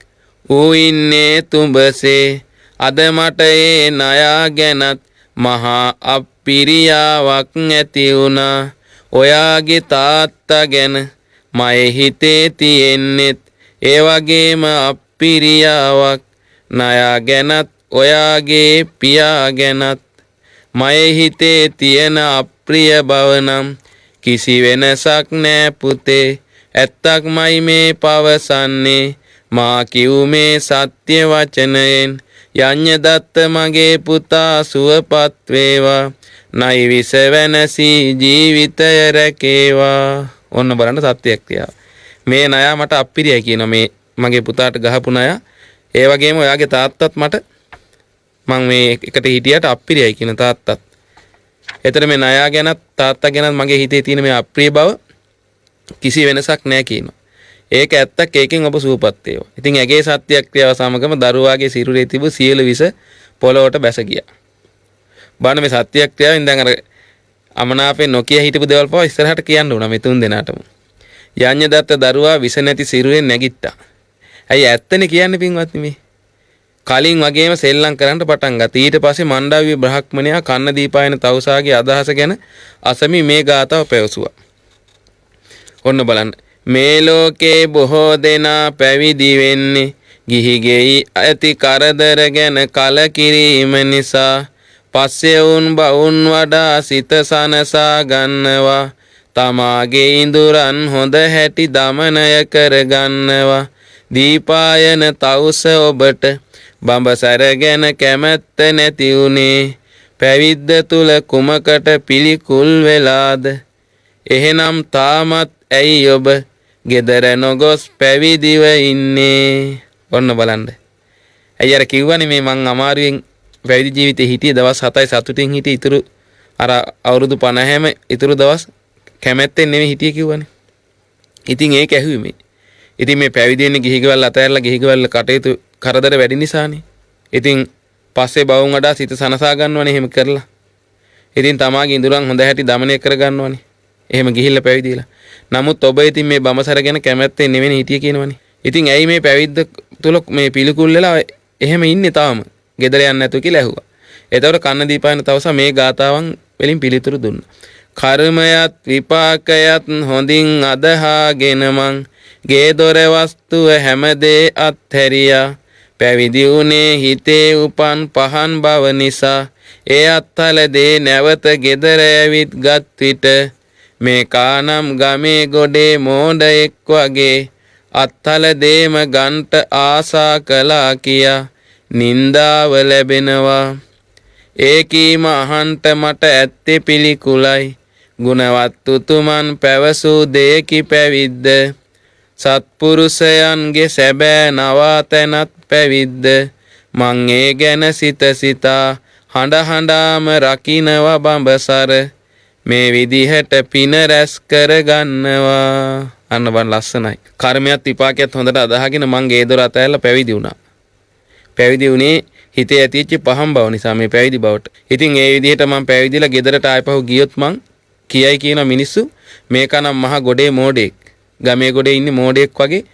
ඌ ඉන්නේ තුඹසේ අද මට ඒ නයා ගැනත් මහා අප්පිරියාවක් ඇති වුණා ඔයාගේ තාත්තා ගැන මගේ හිතේ තියෙන්නෙත් ඒ වගේම අප්පිරියාවක් නයා ගැනත් ඔයාගේ පියා ගැනත් මගේ හිතේ තියෙන අප්‍රිය බව නම් කිසි වෙනසක් නෑ පුතේ ඇත්තක්මයි මේ පවසන්නේ මා කිව් මේ සත්‍ය වචනයෙන් යඤ්ඤ දත්ත මගේ පුතා සුවපත් වේවා නයි විස වෙනසී ජීවිතය රැකේවා. ඔන්න බලන්න සත්‍යක්‍රියාව. මේ ණය මට අප්පිරියයි කියනවා මේ මගේ පුතාට ගහපු ණය. ඒ වගේම ඔයාගේ තාත්තත් මට මං මේ එකට හිටියට අප්පිරියයි කියන තාත්තත්. එතන මේ ණය ගැනත් තාත්තා ගැනත් මගේ හිතේ තියෙන මේ අප්‍රිය බව කිසි වෙනසක් නැහැ කියනවා. ඒක ඇත්තක් ඒකෙන් ඔබ සූපත් වේවා. ඉතින් ඇගේ සත්‍යක්‍රියාව සමගම දරුවාගේ සිරුරේ තිබු සියලු විස පොළොවට බැස ගියා. බලන්න මේ සත්‍යක්‍රියාවෙන් දැන් අර අමනාපේ නොකිය හිටපු දේවල් පවා ඉස්සරහට කියන්න උනා මේ තුන් දෙනාටම. යඤ්ඤ දත්ත දරුවා විස නැති සිරුරෙන් නැගිට්ටා. ඇයි ඇත්තනේ කියන්නේ පින්වත්නි මේ? කලින් වගේම සෙල්ලම් කරන්න පටන් ගත්තා. ඊට පස්සේ මණ්ඩාවී බ්‍රහ්මණයා කන්න දීපායන තවුසාගේ අදහස ගැන අසමි මේ ගාතාව පැවසුවා. ඔන්න බලන්න. මේ ලෝකේ බොහෝ දෙනා පැවිදි වෙන්නේ ගිහි ගෙයි ඇති කරදර ගැන කලකිරීම නිසා. පස්සේ වුන් බවුන් වඩා සිත සනසා ගන්නවා. තමාගේ ඉඳුරන් හොඳ හැටි දමනය කර ගන්නවා. දීපායන තවුස ඔබට බඹසර ගැන කැමැත්ත නැති උනේ. පැවිද්ද තුල කුමකට පිළිකුල් වෙලාද? එහෙනම් තාමත් ඇයි ඔබ ගෙදර නොගොස් පැවිදිව ඉන්නේ? ඔන්න බලන්න. ඇයි අර කිව්වනේ මේ මං අමාරුවෙන් පැවිදි ජීවිතේ හිටියේ දවස් 7යි සතුටින් හිටියේ. ඉතුරු අර අවුරුදු 50ම ඉතුරු දවස් කැමැත්තෙන් නෙමෙයි හිටියේ කිව්වනේ. ඉතින් ඒක ඇහුවේ මේ. ඉතින් මේ පැවිදි වෙන්නේ ගිහිගෙවල් අතහැරලා ගිහිගෙවල් කටයුතු කරදර වැඩි නිසානේ. ඉතින් පස්සේ බවුන් වඩා සිත සනසා ගන්නවනේ එහෙම කරලා. ඉතින් තමාගේ ඉඳුරන් හොඳ හැටි দমনය කර ගන්නවනේ. එහෙම ගිහිල්ලා පැවිදිලා. නමුත් ඔබ ඉතින් මේ බඹසර ගැන කැමැත්තෙන් නෙවෙයි හිටියේ කියනවනේ. ඉතින් ඇයි මේ පැවිද්ද තුල මේ පිළිකුල් වෙලා එහෙම ඉන්නේ තාම? ගෙදර යන්නේ නැතුව කියලා ඇහුවා. එතකොට කන්න දීපායන තවස මේ ගාතාවන් වලින් පිළිතුරු දුන්නා. කර්මයත් විපාකයත් හොඳින් අදහාගෙන මං ගේ දොර වස්තුව හැමදේ අත්හැරියා. පැවිදි වුණේ හිතේ උපන් පහන් බව නිසා. ඒ අත්හල දේ නැවත ගෙදර ඇවිත් ගත් විට මේ කානම් ගමේ ගොඩේ මෝඩයෙක් වගේ අත්හල දේම ගන්ට ආසා කළා කියා නින්දාව ලැබෙනවා. ඒකීම අහන්ට මට ඇත්තේ පිළිකුලයි. ගුණවත් උතුමන් පැවසූ දෙයකි පැවිද්ද. සත්පුරුෂයන්ගේ සැබෑ නවාතැනත් පැවිද්ද. මං ඒ ගැන සිත සිතා හඬ හඬාම රකින්නවා බඹසර. මේ විදිහට පින රැස් කරගන්නවා. අන්න බන් ලස්සනයි. කර්මයක් විපාකයක් හොඳට අදහගෙන මං ගේ දොර අතහැරලා පැවිදි වුණා. පැවිදි වුණේ හිතේ ඇතිවෙච්ච පහම් බව නිසා මේ පැවිදි බවට. ඉතින් ඒ විදිහට මං පැවිදිලා ගෙදරට ආයපහු ගියොත් මං කියයි කියන මිනිස්සු මේකනම් මහ ගොඩේ මෝඩෙක්. ගමේ ගොඩේ ඉන්නේ මෝඩෙක් වගේ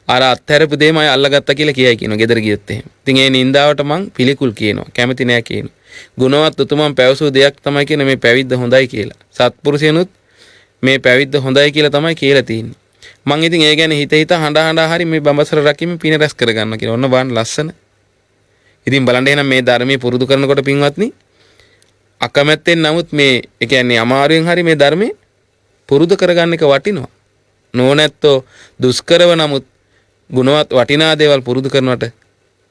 අර අත්හැරපු දෙයම අය අල්ලගත්තා කියලා කියයි කියනවා ගෙදර ගියොත් එහෙම. ඉතින් ඒ නින්දාවට මං පිළිකුල් කියනවා. කැමති නෑ කියනවා. ගුණවත් උතුමන් පැවසූ දෙයක් තමයි කියන මේ පැවිද්ද හොඳයි කියලා. සත්පුරුෂයනුත් මේ පැවිද්ද හොඳයි කියලා තමයි කියලා තියෙන්නේ. මං ඉතින් ඒ ගැන හිත හඬ හඬ හරි මේ බඹසර රකින්න පින රැස් කරගන්නවා කියලා. ඔන්න බලන්න ලස්සන. ඉතින් බලන්න එහෙනම් මේ ධර්මයේ පුරුදු කරනකොට පින්වත්නි අකමැත්තෙන් නමුත් මේ ඒ කියන්නේ අමාරුවෙන් හරි මේ ධර්මයේ පුරුදු කරගන්න එක වටිනවා. නොනැත්තෝ දුෂ්කරව නමුත් ගුණවත් වටිනා දේවල් පුරුදු කරනවට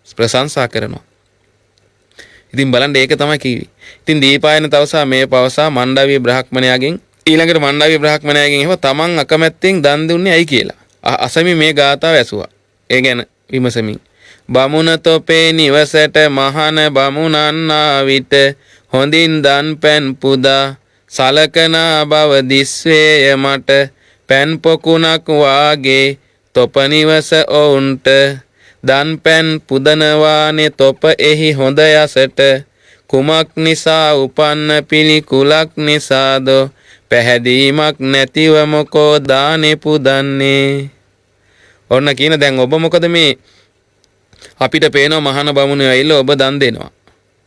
ප්‍රශංසා කරනවා. ඉතින් බලන්න ඒක තමයි කිව්වේ. ඉතින් දීපායන තවසා මේ පවසා මණ්ඩාවී බ්‍රහ්මණයාගෙන් ඊළඟට මණ්ඩාවී බ්‍රහ්මණයාගෙන් එහෙම තමන් අකමැත්තෙන් දන් දුන්නේ ඇයි කියලා. අසමි මේ ගාථාව ඇසුවා. ඒ ගැන විමසමින් බමුණ තොපේ නිවසට මහන බමුණන්නා විට හොඳින් දන් පෙන් පුදා සලකනා බව දිස්වේය මට. පෙන් පොකුණක් වාගේ තොප නිවස ඔවුන්ට දන් පෙන් පුදනවානේ තොප එහි හොඳ යසට. කුමක් නිසා උපන්න පිළිකුලක් නිසාද පැහැදීමක් නැතිව මොකෝ දානේ පුදන්නේ. ඔන්න කියන දැන් ඔබ මොකද මේ අපිට පේනවා මහාන බමුණෝ ඇවිල්ලා ඔබ දන් දෙනවා.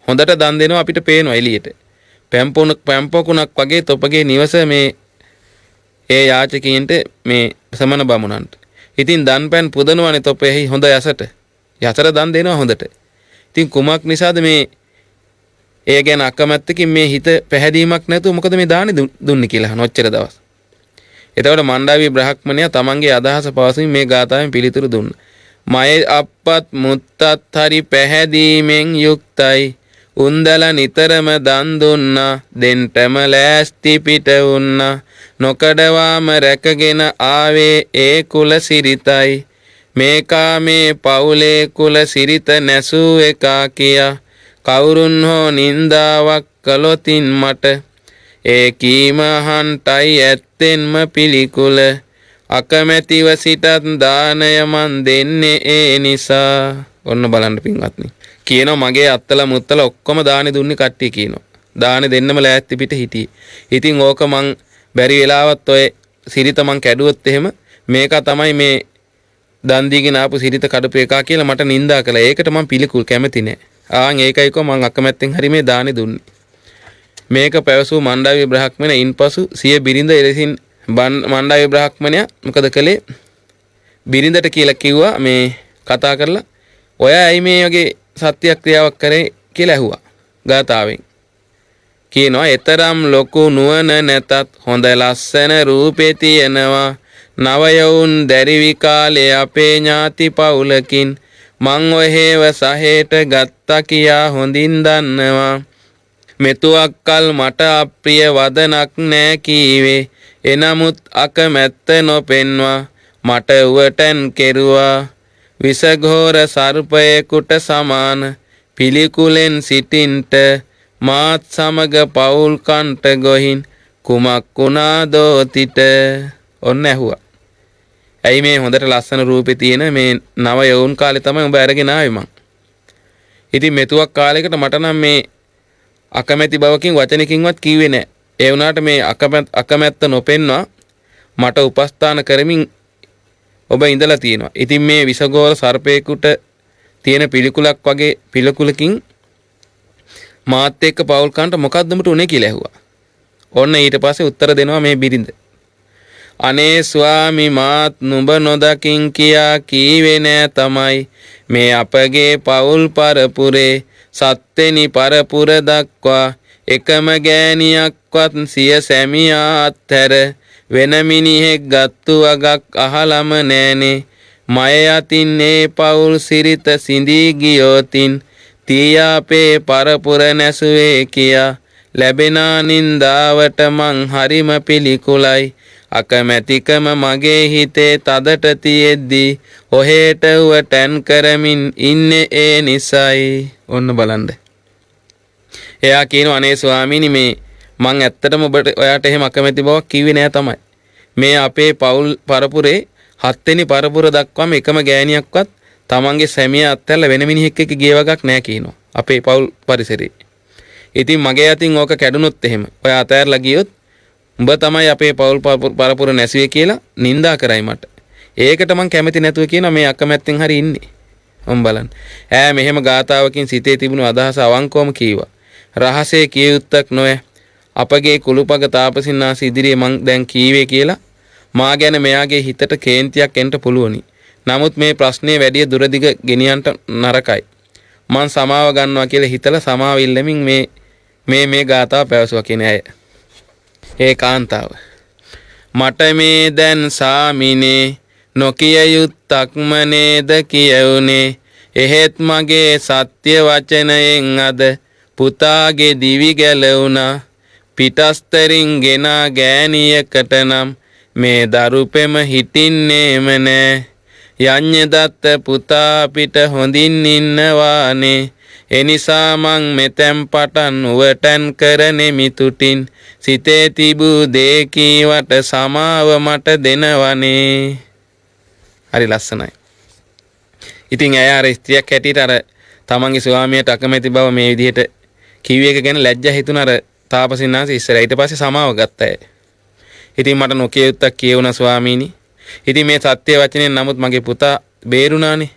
හොඳට දන් දෙනවා අපිට පේනවා එළියට. පැම්පොකුණක් වගේ තොපගේ නිවස මේ ඒ යාචකීන්ට මේ සමන බමුණන්ට. ඉතින් දන් පෙන් පුදනවනේ තොපෙහි හොඳ යසට. යසට දන් දෙනවා හොඳට. ඉතින් කුමක් නිසාද මේ ඒ ගැන අකමැත්තකින් මේ හිත පැහැදීමක් නැතුව මොකද මේ දානි දුන්නේ කියලා අහන ඔච්චර දවස්. එතකොට මණ්ඩාවී බ්‍රහ්මණයා තමන්ගේ අදහස පවසමින් මේ ගාථාවෙන් පිළිතුරු දුන්නා. මය අප්පත් මුත්තත් හරි පැහැදීමෙන් යුක්තයි. උන්දල නිතරම දන් දුන්නා දෙන්ටම ලෑස්ති පිට වුණා. නොකඩවාම රැකගෙන ආවේ ඒ කුල සිරිතයි. මේකා මේ පවුලේ කුල සිරිත නැසූ එකා කියා කවුරුන් හෝ නින්දාවක් කළොතින් මට ඒ කීම අහන්ටයි ඇත්තෙන්ම පිළිකුල. අකමැතිව සිටත් දානය මන් දෙන්නේ ඒ නිසා. ඔන්න බලන්න පින්වත්නි. කියනවා මගේ අත්තල මුත්තල ඔක්කොම දානි දුන්නේ කට්ටිය කියනවා. දානි දෙන්නම ලෑස්ති පිට හිටියේ. ඉතින් ඕක මං බැරි වෙලාවත් ඔය සිරිත මං කැඩුවොත් එහෙම මේක තමයි මේ දන් දීගෙන ආපු සිරිත කඩපු එකා කියලා මට නින්දා කළා. ඒකට මං පිළිකුල් කැමති නෑ. ඒකයි කො මං අකමැත්තෙන් හරි මේ දානි දුන්නේ. මේක පැවසූ මණ්ඩාවි බ්‍රහ්මණ ඉන්පසු සිය බිරිඳ එලෙසින් මණ්ඩාවි බ්‍රහ්මණයා මොකද කළේ? බිරිඳට කියලා කිව්වා මේ කතා කරලා ඔයා ඇයි මේ වගේ සත්‍ය ක්‍රියාවක් කරේ කියලා ඇහුවා. ගාතාවෙන් කියනවා එතරම් ලොකු නුවණ නැතත් හොඳ ලස්සන රූපේ තියෙනවා. නවයවුන් දැරිවි කාලේ අපේ ඥාති පවුලකින් මං ඔහෙව සහේට ගත්තා කියා හොඳින් දන්නවා. මෙතුවක් කල් මට අප්‍රිය වදනක් නෑ කීවේ. එනමුත් අකමැත්ත නොපෙන්වා මට උවටන් කෙරුවා. විසඝෝර සර්පයෙකුට සමාන පිළිකුලෙන් සිටින්ට මාත් සමග පවුල් කන්ට ගොහින් කුමක් වුණාදෝ තිට. ඔන්න ඇහුවා. ඇයි මේ හොඳට ලස්සන රූපේ තියෙන මේ නව යවුන් කාලේ තමයි උඹ අරගෙන ආවේ මං. ඉතින් මෙතුවක් කාලයකට මට නම් මේ අකමැති බවකින් වචනකින්වත් කිව්වේ නෑ. ඒ වුණාට මේ අකමැත්ත නොපෙන්වා මට උපස්ථාන කරමින් ඔබ ඉඳලා තියෙනවා. ඉතින් මේ විසගෝර සර්පේකුට තියෙන පිළිකුලක් වගේ පිළිකුලකින් මාත් එක්ක පවුල් කන්ට මොකද්ද උඹට උනේ කියලා ඇහුවා. ඔන්න ඊට පස්සේ උත්තර දෙනවා මේ බිරිඳ. අනේ ස්වාමි මාත් නුඹ නොදකින් කියා කීවේ නෑ තමයි මේ අපගේ පවුල් පරපුරේ සත්වෙනි පරපුර දක්වා එකම ගෑණියක්වත් සිය සැමියා අත්හැර වෙන මිනිහෙක් ගත්තු වගක් අහලම නෑනේ. මය යතින් ඒ පවුල් සිරිත සිඳී ගියෝතින් තියාපේ පරපුර නැසුවේ කියා ලැබෙනා නින්දාවට මං හරිම පිළිකුලයි. අකමැතිකම මගේ හිතේ තදට තියෙද්දී ඔහෙට උවටන් කරමින් ඉන්නේ ඒ නිසයි. ඔන්න බලන්න. එයා කියනවා අනේ ස්වාමීනි මේ මං ඇත්තටම ඔබට ඔයාට එහෙම අකමැති බවක් කිව්වේ නෑ තමයි. මේ අපේ පවුල් පරපුරේ 7 වෙනි පරපුර දක්වාම එකම ගෑණියක්වත් තමන්ගේ සැමියා අත්හැරලා වෙන මිනිහෙක් එක්ක ගිය වගක් නෑ කියනවා. අපේ පවුල් පරිසරේ. ඉතින් මගේ අතින් ඕක කැඩුනොත් එහෙම ඔයා අතහැරලා ගියොත් උඹ තමයි අපේ පවුල් පරපුර නැසුවේ කියලා නින්දා කරයි මට. ඒකට මං කැමති නැතුව කියන මේ අකමැත්තෙන් හරි ඉන්නේ. මම බලන්න. මෙහෙම ගාතාවකින් සිතේ තිබුණු අදහස අවංකවම කීවා. රහසේ කියුත්තක් නොවේ. අපගේ කුළුපග තාපසින්නාස ඉදිරියේ මං දැන් කීවේ කියලා මා ගැන මෙයාගේ හිතට කේන්තියක් එන්න පුළුවනි. නමුත් මේ ප්‍රශ්නේ වැඩි දුරදිග ගෙනියන්න නරකයි. මං සමාව ගන්නවා කියලා හිතලා සමාව ඉල්ලමින් මේ ගාතාව පැවසුවා කියන අය. ඒ කාන්තාව. මට මේ දැන් සාමිනේ නොකිය යුත්තක්ම නේද කියවුනේ. එහෙත් මගේ සත්‍ය වචනයෙන් අද පුතාගේ දිවි ගැලවුණා. පිටස්තරින් ගෙනා ගෑණියකට නම් මේ දරුපෙම හිටින්නේම නෑ. යඤ්ඤ දත්ත පුතා අපිට හොඳින් ඉන්නවානේ. එනිසා මං මෙතෙන් පටන් උවටන් කරනෙමි තුටින්. සිතේ තිබූ දේ කීවට සමාව මට දෙනවනේ. හරි ලස්සනයි. ඉතින් ඇය අර ස්ත්‍රියක් හැටියට අර තමන්ගේ ස්වාමියාට අකමැති බව මේ විදිහට කිව්ව එක ගැන ලැජ්ජා හිතුණා අර තාපසින්නාස ඉස්සරහ. ඊට පස්සේ සමාව ගත්තා ඇය. ඉතින් මට නොකිය යුත්තක් කියුණා ස්වාමීනි. ඉතින් මේ සත්‍ය වචනේ නමුත් මගේ පුතා බේරුණානේ.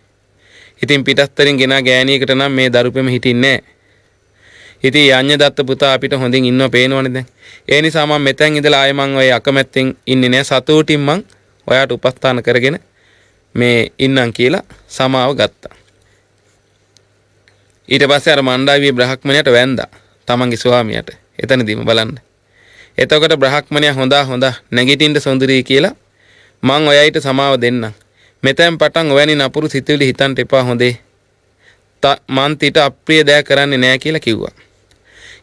ඉතින් පිටස්තරින් ගෙනා ගෑණියකට නම් මේ දරුපෙම හිටින්නේ නැහැ. ඉතින් යඤ්ඤ දත්ත පුතා අපිට හොඳින් ඉන්නව පේනවනේ දැන්. ඒ නිසා මම මෙතෙන් ඉඳලා ආයේ මං ඔය අකමැත්තෙන් ඉන්නේ නැහැ. සතුටින් මං ඔයාට උපස්ථාන කරගෙන මේ ඉන්නම් කියලා සමාව ගත්තා. ඊට පස්සේ අර මණ්ඩාවිය බ්‍රහ්මණයට වැන්දා. තමන්ගේ ස්වාමියාට. එතනදීම බලන්න. එතකොට බ්‍රහ්මණයා හොඳා නැගිටින්න සොඳුරී කියලා මං ඔයයිට සමාව දෙන්නම්. මෙතෙන් පටන් ඔවැනි නපුරු සිතුවිලි හිතන්න එපා හොඳේ. මං තිට අප්‍රිය දෑ කරන්නේ නැහැ කියලා කිව්වා.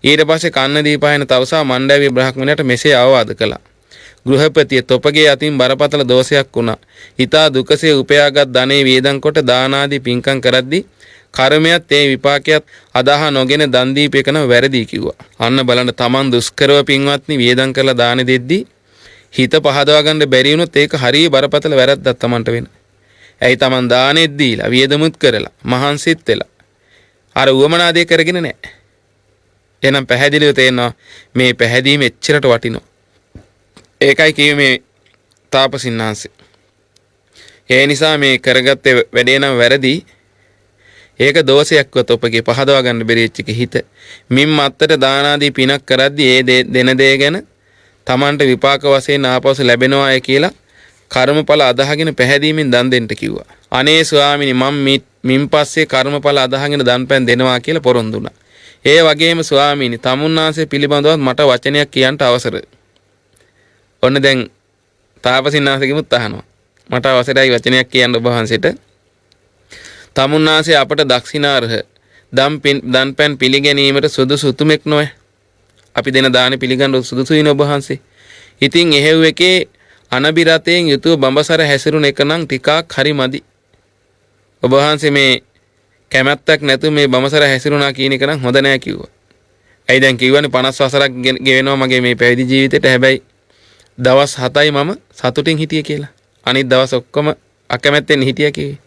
ඊට පස්සේ කන්න දීපායන තවසා මණ්ඩාවිය බ්‍රහ්මණයට මෙසේ අවවාද කළා. ගෘහපතිය තොපගේ අතින් බරපතල දෝෂයක් වුණා. ඊතා දුකසේ උපයාගත් ධනෙ වේදම් කොට දාන ආදී පින්කම් කරද්දී කර්මයක් ඒ විපාකයක් අදාහ නොගෙන දන් දීපේකන වැරදි කිව්වා. අන්න බලන්න තමන් දුෂ්කරව පින්වත්නි වේදම් කරලා දාන දෙද්දී හිත පහදවා ගන්න බැරි වුණොත් ඒක හරිය බරපතල වැරද්දක් තමන්ට වෙන. ඇයි තමන් දානෙත් දීලා වේදමුත් කරලා මහන්සිත් වෙලා අර උවමනා දෙය කරගෙන නැහැ. එහෙනම් පැහැදිලිව තේරෙනවා මේ පැහැදීම එච්චරට වටිනවා. ඒකයි කිව්වේ මේ තාපසින්නාංශේ. ඒ නිසා මේ කරගත්තේ වැඩේ නම් වැරදි. ඒක දෝෂයක්වත් ඔබගේ පහදවා ගන්න බැරි වෙච්ච එක හිත. මින් මත්තට දාන ආදී පිනක් කරද්දී ඒ දෙන දේ ගැන Tamanට විපාක වශයෙන් ආපසු ලැබෙනවායි කියලා කර්මඵල අදහගෙන පැහැදීමෙන් දන් දෙන්න කිව්වා. අනේ ස්වාමිනී මම මින් පස්සේ කර්මඵල අදහගෙන දන්පැන් දෙනවා කියලා පොරොන්දු වුණා. ඒ වගේම ස්වාමිනී තමුන්නාසේ පිළිබඳව මට වචනයක් කියන්න අවසර. ඔන්න දැන් තාපසින්නාසෙකිමුත් අහනවා. මට අවසරයි වචනයක් කියන්න ඔබ වහන්සේට. තමුන්නාසේ අපට දක්ෂිනාර්හ දන්පැන් පිළිගැනීමට සුදුසු උතුමෙක් නොවේ. අපි දෙන දාන පිළිගන්න සුදුසුයින ඔබ වහන්සේ. ඉතින් එහෙව් එකේ අනබිරතයෙන් යුතුව බඹසර හැසිරුණ එක නම් ටිකක් හරි මදි. ඔබ වහන්සේ මේ කැමැත්තක් නැතුව මේ බඹසර හැසිරුණා කියන එක නම් හොඳ නෑ කිව්වා. ඇයි දැන් කිව්වනේ 50 වසරක් ගෙවෙනවා මගේ මේ පැවිදි ජීවිතේට. හැබැයි දවස් 7යි මම සතුටින් හිටියේ කියලා. අනිත් දවස් ඔක්කොම අකමැත්තෙන් හිටියා කිව්වේ.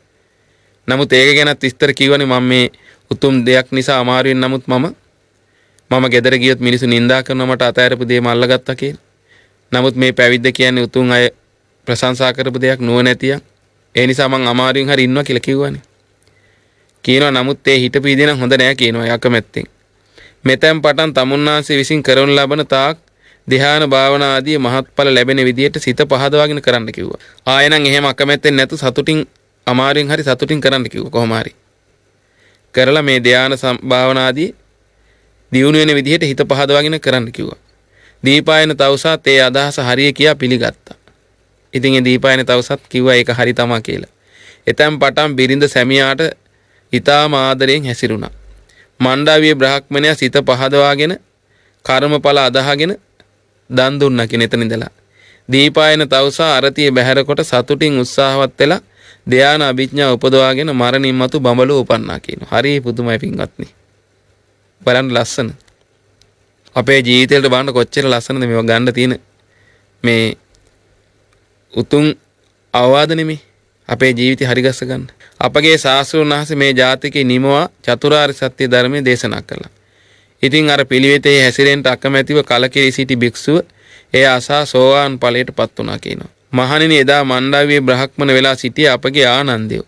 නමුත් ඒක ගැනත් විස්තර කිව්වනේ මම මේ උතුම් දෙයක් නිසා අමාරුවෙන් නමුත් මම ගෙදර ගියොත් මිනිස්සු නිඳා කරනවා මට අතෑරපු දේ මල්ල ගත්තා කියලා. නමුත් මේ පැවිද්ද කියන්නේ උතුම් අය ප්‍රශංසා කරපු දෙයක් නුවණැතියක්. ඒ නිසා මං අමාරුවෙන් හරි ඉන්නවා කියලා කිව්වනේ. කියනවා නමුත් ඒ හිටපු ඉදී නම් හොඳ නෑ කියනවා යකමැත්තෙන්. මෙතෙන් පටන් තමුන්නාන්සේ විසින් කරවන ලබන තාක් ධ්‍යාන භාවනා ආදී මහත්ඵල ලැබෙන විදියට සිත පහදවාගෙන කරන්න කිව්වා. ආයෙනම් එහෙම අකමැත්තෙන් නැතු සතුටින් අමාරුවෙන් හරි සතුටින් කරන්න කිව්වා කොහොම හරි. කරලා මේ ධ්‍යාන භාවනා ආදී දියුණු වෙන විදිහට හිත පහදවාගෙන කරන්න කිව්වා. දීපායන තවුසත් ඒ අදහස හරිය කියා පිළිගත්තා. ඉතින් ඒ දීපායන තවුසත් කිව්වා ඒක හරි තමා කියලා. එතෙන් පටන් බිරිඳ සැමියාට ඊටාම ආදරයෙන් හැසිරුණා. මණ්ඩාවිය බ්‍රාහ්මණයා සිත පහදවාගෙන කර්මඵල අදහගෙන දන් දුන්නා කියන එතන ඉඳලා. දීපායන තවුසා අරතිය බැහැර කොට සතුටින් උත්සාහවත් වෙලා ධ්‍යාන අභිඥා උපදවාගෙන මරණින් මතු බඹලෝ උපන්නා කියනවා. හරි පුදුමයි පින්වත්නි. බලන්න ලස්සන. අපේ ජීවිතේට බලන්න කොච්චර ලස්සනද මේවා ගන්න තියෙන මේ උතුම් අවවාද නෙමේ. අපේ ජීවිතය හරි ගස්ස ගන්න. අපගේ ශාස්ත්‍රඥ වහන්සේ මේ ජාතිකේ නිමවා චතුරාර්ය සත්‍ය ධර්මයේ දේශනා කළා. ඉතින් අර පිළිවෙතේ හැසිරෙන්න අකමැතිව කලකිරී සිටි භික්ෂුව ඒ ආසා සෝවාන් ඵලයටපත් වුණා කියනවා. මහණෙනි එදා මණ්ඩාවියේ බ්‍රාහ්මණ වෙලා සිටිය අපගේ ආනන්දය.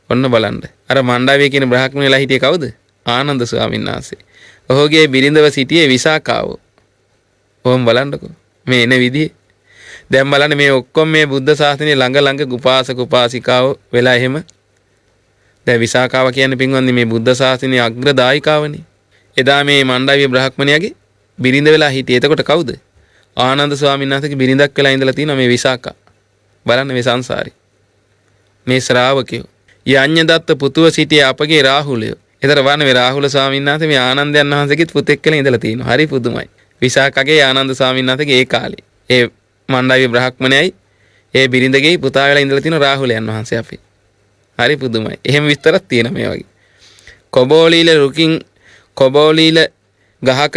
ඔන්න බලන්න. අර මණ්ඩාවිය කියන බ්‍රාහ්මණ වෙලා හිටියේ කවුද? ආනන්ද ස්වාමීන් වහන්සේ. ඔහුගේ බිරිඳව සිටියේ විසාකාව. ඔහොම බලන්නකෝ. මේ එන විදිය. දැන් බලන්න මේ ඔක්කොම මේ බුද්ධ ශාසනයේ ළඟ උපාසක උපාසිකාව වෙලා එහෙම. දැන් විසාකාව කියන්නේ පින්වත්නි මේ බුද්ධ ශාසනයේ අග්‍රදායිකාවනේ. එදා මේ මණ්ඩාවිය බ්‍රාහ්මණයාගේ බිරිඳ වෙලා හිටියේ. එතකොට කවුද? ආනන්ද ස්වාමීන් වහන්සේගේ බිරිඳක් වෙලා ඉඳලා තියෙනවා මේ විසාකා. බලන්න මේ සංසාරේ. මේ ශ්‍රාවකයෝ. යඤ්ඤ දත්ත පුතුව සිටියේ අපගේ රාහුලය. එතර වань මේ රාහුල ස්වාමීන් වහන්සේ මේ ආනන්දයන් වහන්සේගෙත් පුතෙක් කියලා ඉඳලා තියෙනවා. හරි පුදුමයි. විසාකගේ ආනන්ද ස්වාමීන් වහන්සේගේ ඒ කාලේ. ඒ මණ්ඩාවිය බ්‍රාහ්මණයයි ඒ බිරිඳගේ පුතා වෙලා ඉඳලා තියෙන රාහුලයන් වහන්සේ අපි. හරි පුදුමයි. එහෙම විස්තරක් තියෙනවා මේ වගේ. කොබෝලීල රුකින් කොබෝලීල ගහක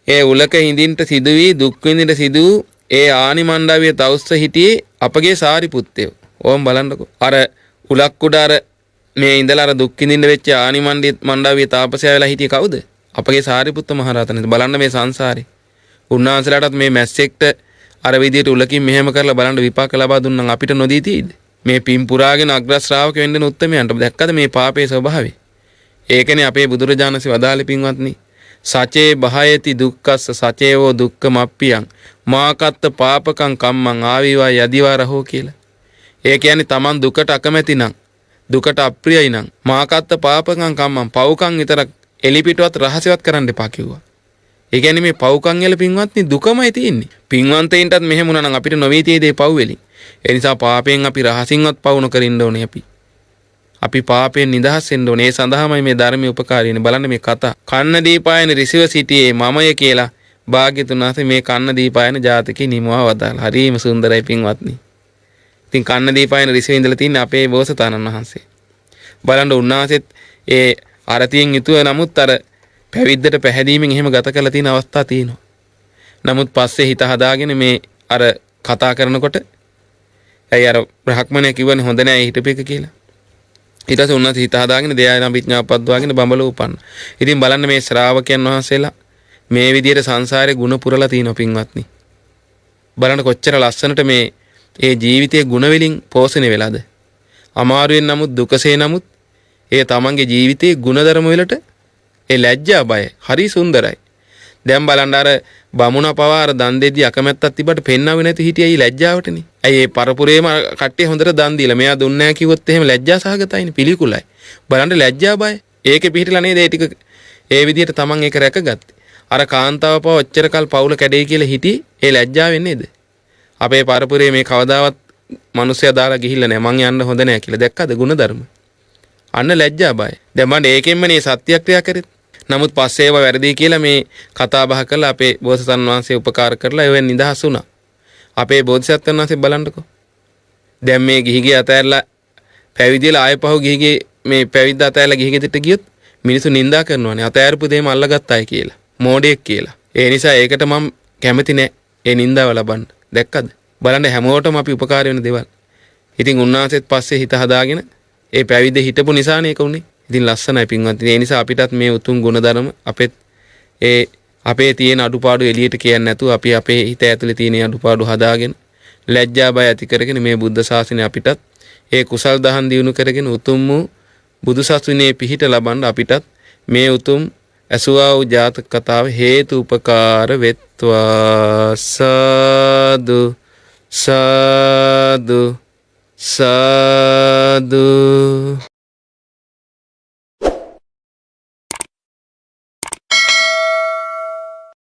ඒ උලක හිඳින්ට සිදුවී දුක් විඳින්න සිදු ඒ ආනි මණ්ඩාවිය තවුස්ස හිටියේ අපගේ සාරිපුත්තයෝ. ඕම් බලන්නකෝ. අර උලක් උඩ අර මේ ඉඳලා අර දුක් විඳින්න වෙච්ච ආනි මණ්ඩාවිය තාපසයා වෙලා හිටියේ කවුද? අපගේ සාරිපුත්ත මහ රහතන්. බලන්න මේ සංසාරේ. උන්වහන්සේලාටත් මේ මැස්සෙක්ට අර විදියට උලකින් මෙහෙම කරලා බලන්න විපාක ලබා දුන්නම් අපිට නොදී තියෙයිද? මේ පින් පුරාගෙන අග්‍ර ශ්‍රාවක වෙන්න උත්තරමයන්ට දැක්කද මේ පාපේ ස්වභාවය? ඒකනේ අපේ බුදුරජාණන්සේ වදාළේ පින්වත්නි. සචේ බහයති දුක්ඛස්ස සචේවෝ දුක්ඛමප්පියං මාකත්ත පාපකං කම්මං ආවිවා යදිවා රහෝ කියලා. ඒ කියන්නේ Taman දුකට අකමැති නම් දුකට අප්‍රියයි නම් මාකත්ත පාපකං කම්මං පව්කම් විතරක් එලිපිටවත් රහසවත් කරන්න එපා කිව්වා. ඒ කියන්නේ මේ පව්කම් වල පින්වත්නි දුකමයි තියෙන්නේ. පින්වන්තයින්ටත් මෙහෙම වුණා නම් අපිට නොවේ තියෙදේ පව් වෙලින්. ඒ නිසා පාපයෙන් අපි රහසින්වත් පව් නොකරින්න ඕනේ අපි. අපි පාපයෙන් නිදහස් වෙන්න ඕනේ. ඒ සඳහාමයි මේ ධර්මයේ උපකාරීනේ. බලන්න මේ කතා. කන්න දීපායන ඍෂිව සිටියේ මමය කියලා භාග්‍යතුන් වහන්සේ මේ කන්න දීපායන ජාතකේ නිමවා වදාළා. හරිම සුන්දරයි පින්වත්නි. ඉතින් කන්න දීපායන ඍෂිව ඉඳලා තින්නේ අපේ බෝසතාණන් වහන්සේ. බලන්න උන්වහන්සේත් ඒ අරතියෙන් යුතුව නමුත් අර පැවිද්දට පැහැදීමෙන් එහෙම ගත කරලා තියෙන අවස්ථා තියෙනවා. නමුත් පස්සේ හිත හදාගෙන මේ අර කතා කරනකොට ඇයි අර බ්‍රහ්මණය කිව්වනේ හොඳ නෑ හිටපෙක කියලා. ඊට පස්සේ උන්වහන්සේ හිත හදාගෙන දෙයයන් අභිඥා පද්දවාගෙන බඹලෝ උපන්න. ඉතින් බලන්න මේ ශ්‍රාවකයන් වහන්සේලා මේ විදිහට සංසාරේ ගුණ පුරලා තිනවා පින්වත්නි. බලන්න කොච්චර ලස්සනට මේ ඒ ජීවිතයේ ගුණ වලින් පෝෂණය වෙලාද. අමාරුවෙන් නමුත් දුකසේ නමුත් ඒ තමන්ගේ ජීවිතයේ ගුණධර්ම වලට ඒ ලැජ්ජා බය හරි සුන්දරයි. දැන් බලන්න අර බමුණ පවා අර දන් දෙද්දි අකමැත්තක් තිබ්බට පෙන්නවෙ නැති හිටියයි ලැජ්ජාවටනේ. ඇයි ඒ පරපුරේම කට්ටිය හොඳට දන් දීලා මෙයා දුන්නේ නැහැ කිව්වොත් එහෙම ලැජ්ජා සහගතයිනේ පිළිකුලයි. බලන්න ලැජ්ජා බය. ඒකේ පිහිටලා නේද ඒ ටික ඒ විදිහට තමන් ඒක රැකගත්තේ. අර කාන්තාව පව ඔච්චර කල් පවුල කැඩේ කියලා හිටියේ ඒ ලැජ්ජාවෙන් නේද? අපේ පරපුරේ මේ කවදාවත් මිනිස්සයා දාලා ගිහිල්ලා නැහැ. මං යන්න හොඳ නැහැ කියලා. දැක්කද ගුණධර්ම? අන්න ලැජ්ජා බය. දැන් මම ඒකෙන්මනේ සත්‍යක්‍රියා කරේ. නමුත් පස්සේ ඒවා වැරදි කියලා මේ කතා බහ කරලා අපේ බෝසතාණන් වහන්සේ උපකාර කරලා ඒවෙන් නිදහස් වුණා. අපේ බෝධිසත්වයන් වහන්සේ බලන්නකෝ. දැන් මේ ගිහිගේ අතෑරලා පැවිදිලා ආයෙ පහු ගිහිගේ මේ පැවිද්ද අතෑරලා ගිහිගේ දෙට ගියොත් මිනිස්සු නිඳා කරනවානේ. අතෑරපු දෙයම අල්ලගත්තයි කියලා. මෝඩයෙක් කියලා. ඒ නිසා ඒකට මම කැමති නෑ. ඒ නිඳාව ලබන්න. දැක්කද? බලන්න හැමෝටම අපි උපකාර වෙන දේවල්. ඉතින් උන්වහන්සේත් පස්සේ හිත හදාගෙන ඒ පැවිද්ද හිටපු නිසානේ ඒක උනේ. ඉතින් ලස්සනයි පින්වත්නි. ඒ නිසා අපිටත් මේ උතුම් ගුණධර්ම අපෙත් ඒ අපේ තියෙන අඩුපාඩු එළියට කියන්නේ නැතුව අපි අපේ හිත ඇතුලේ තියෙන අඩුපාඩු හදාගෙන ලැජ්ජා බය ඇති කරගෙන මේ බුද්ධ ශාසනය අපිටත් ඒ කුසල් දහම් දියුණු කරගෙන උතුම් වූ බුදු සසුනේ පිහිට ලබන්න අපිටත් මේ උතුම් ඇසුවා වූ ජාතක කතාව හේතු උපකාර වෙත්වා. සාදු සාදු සාදු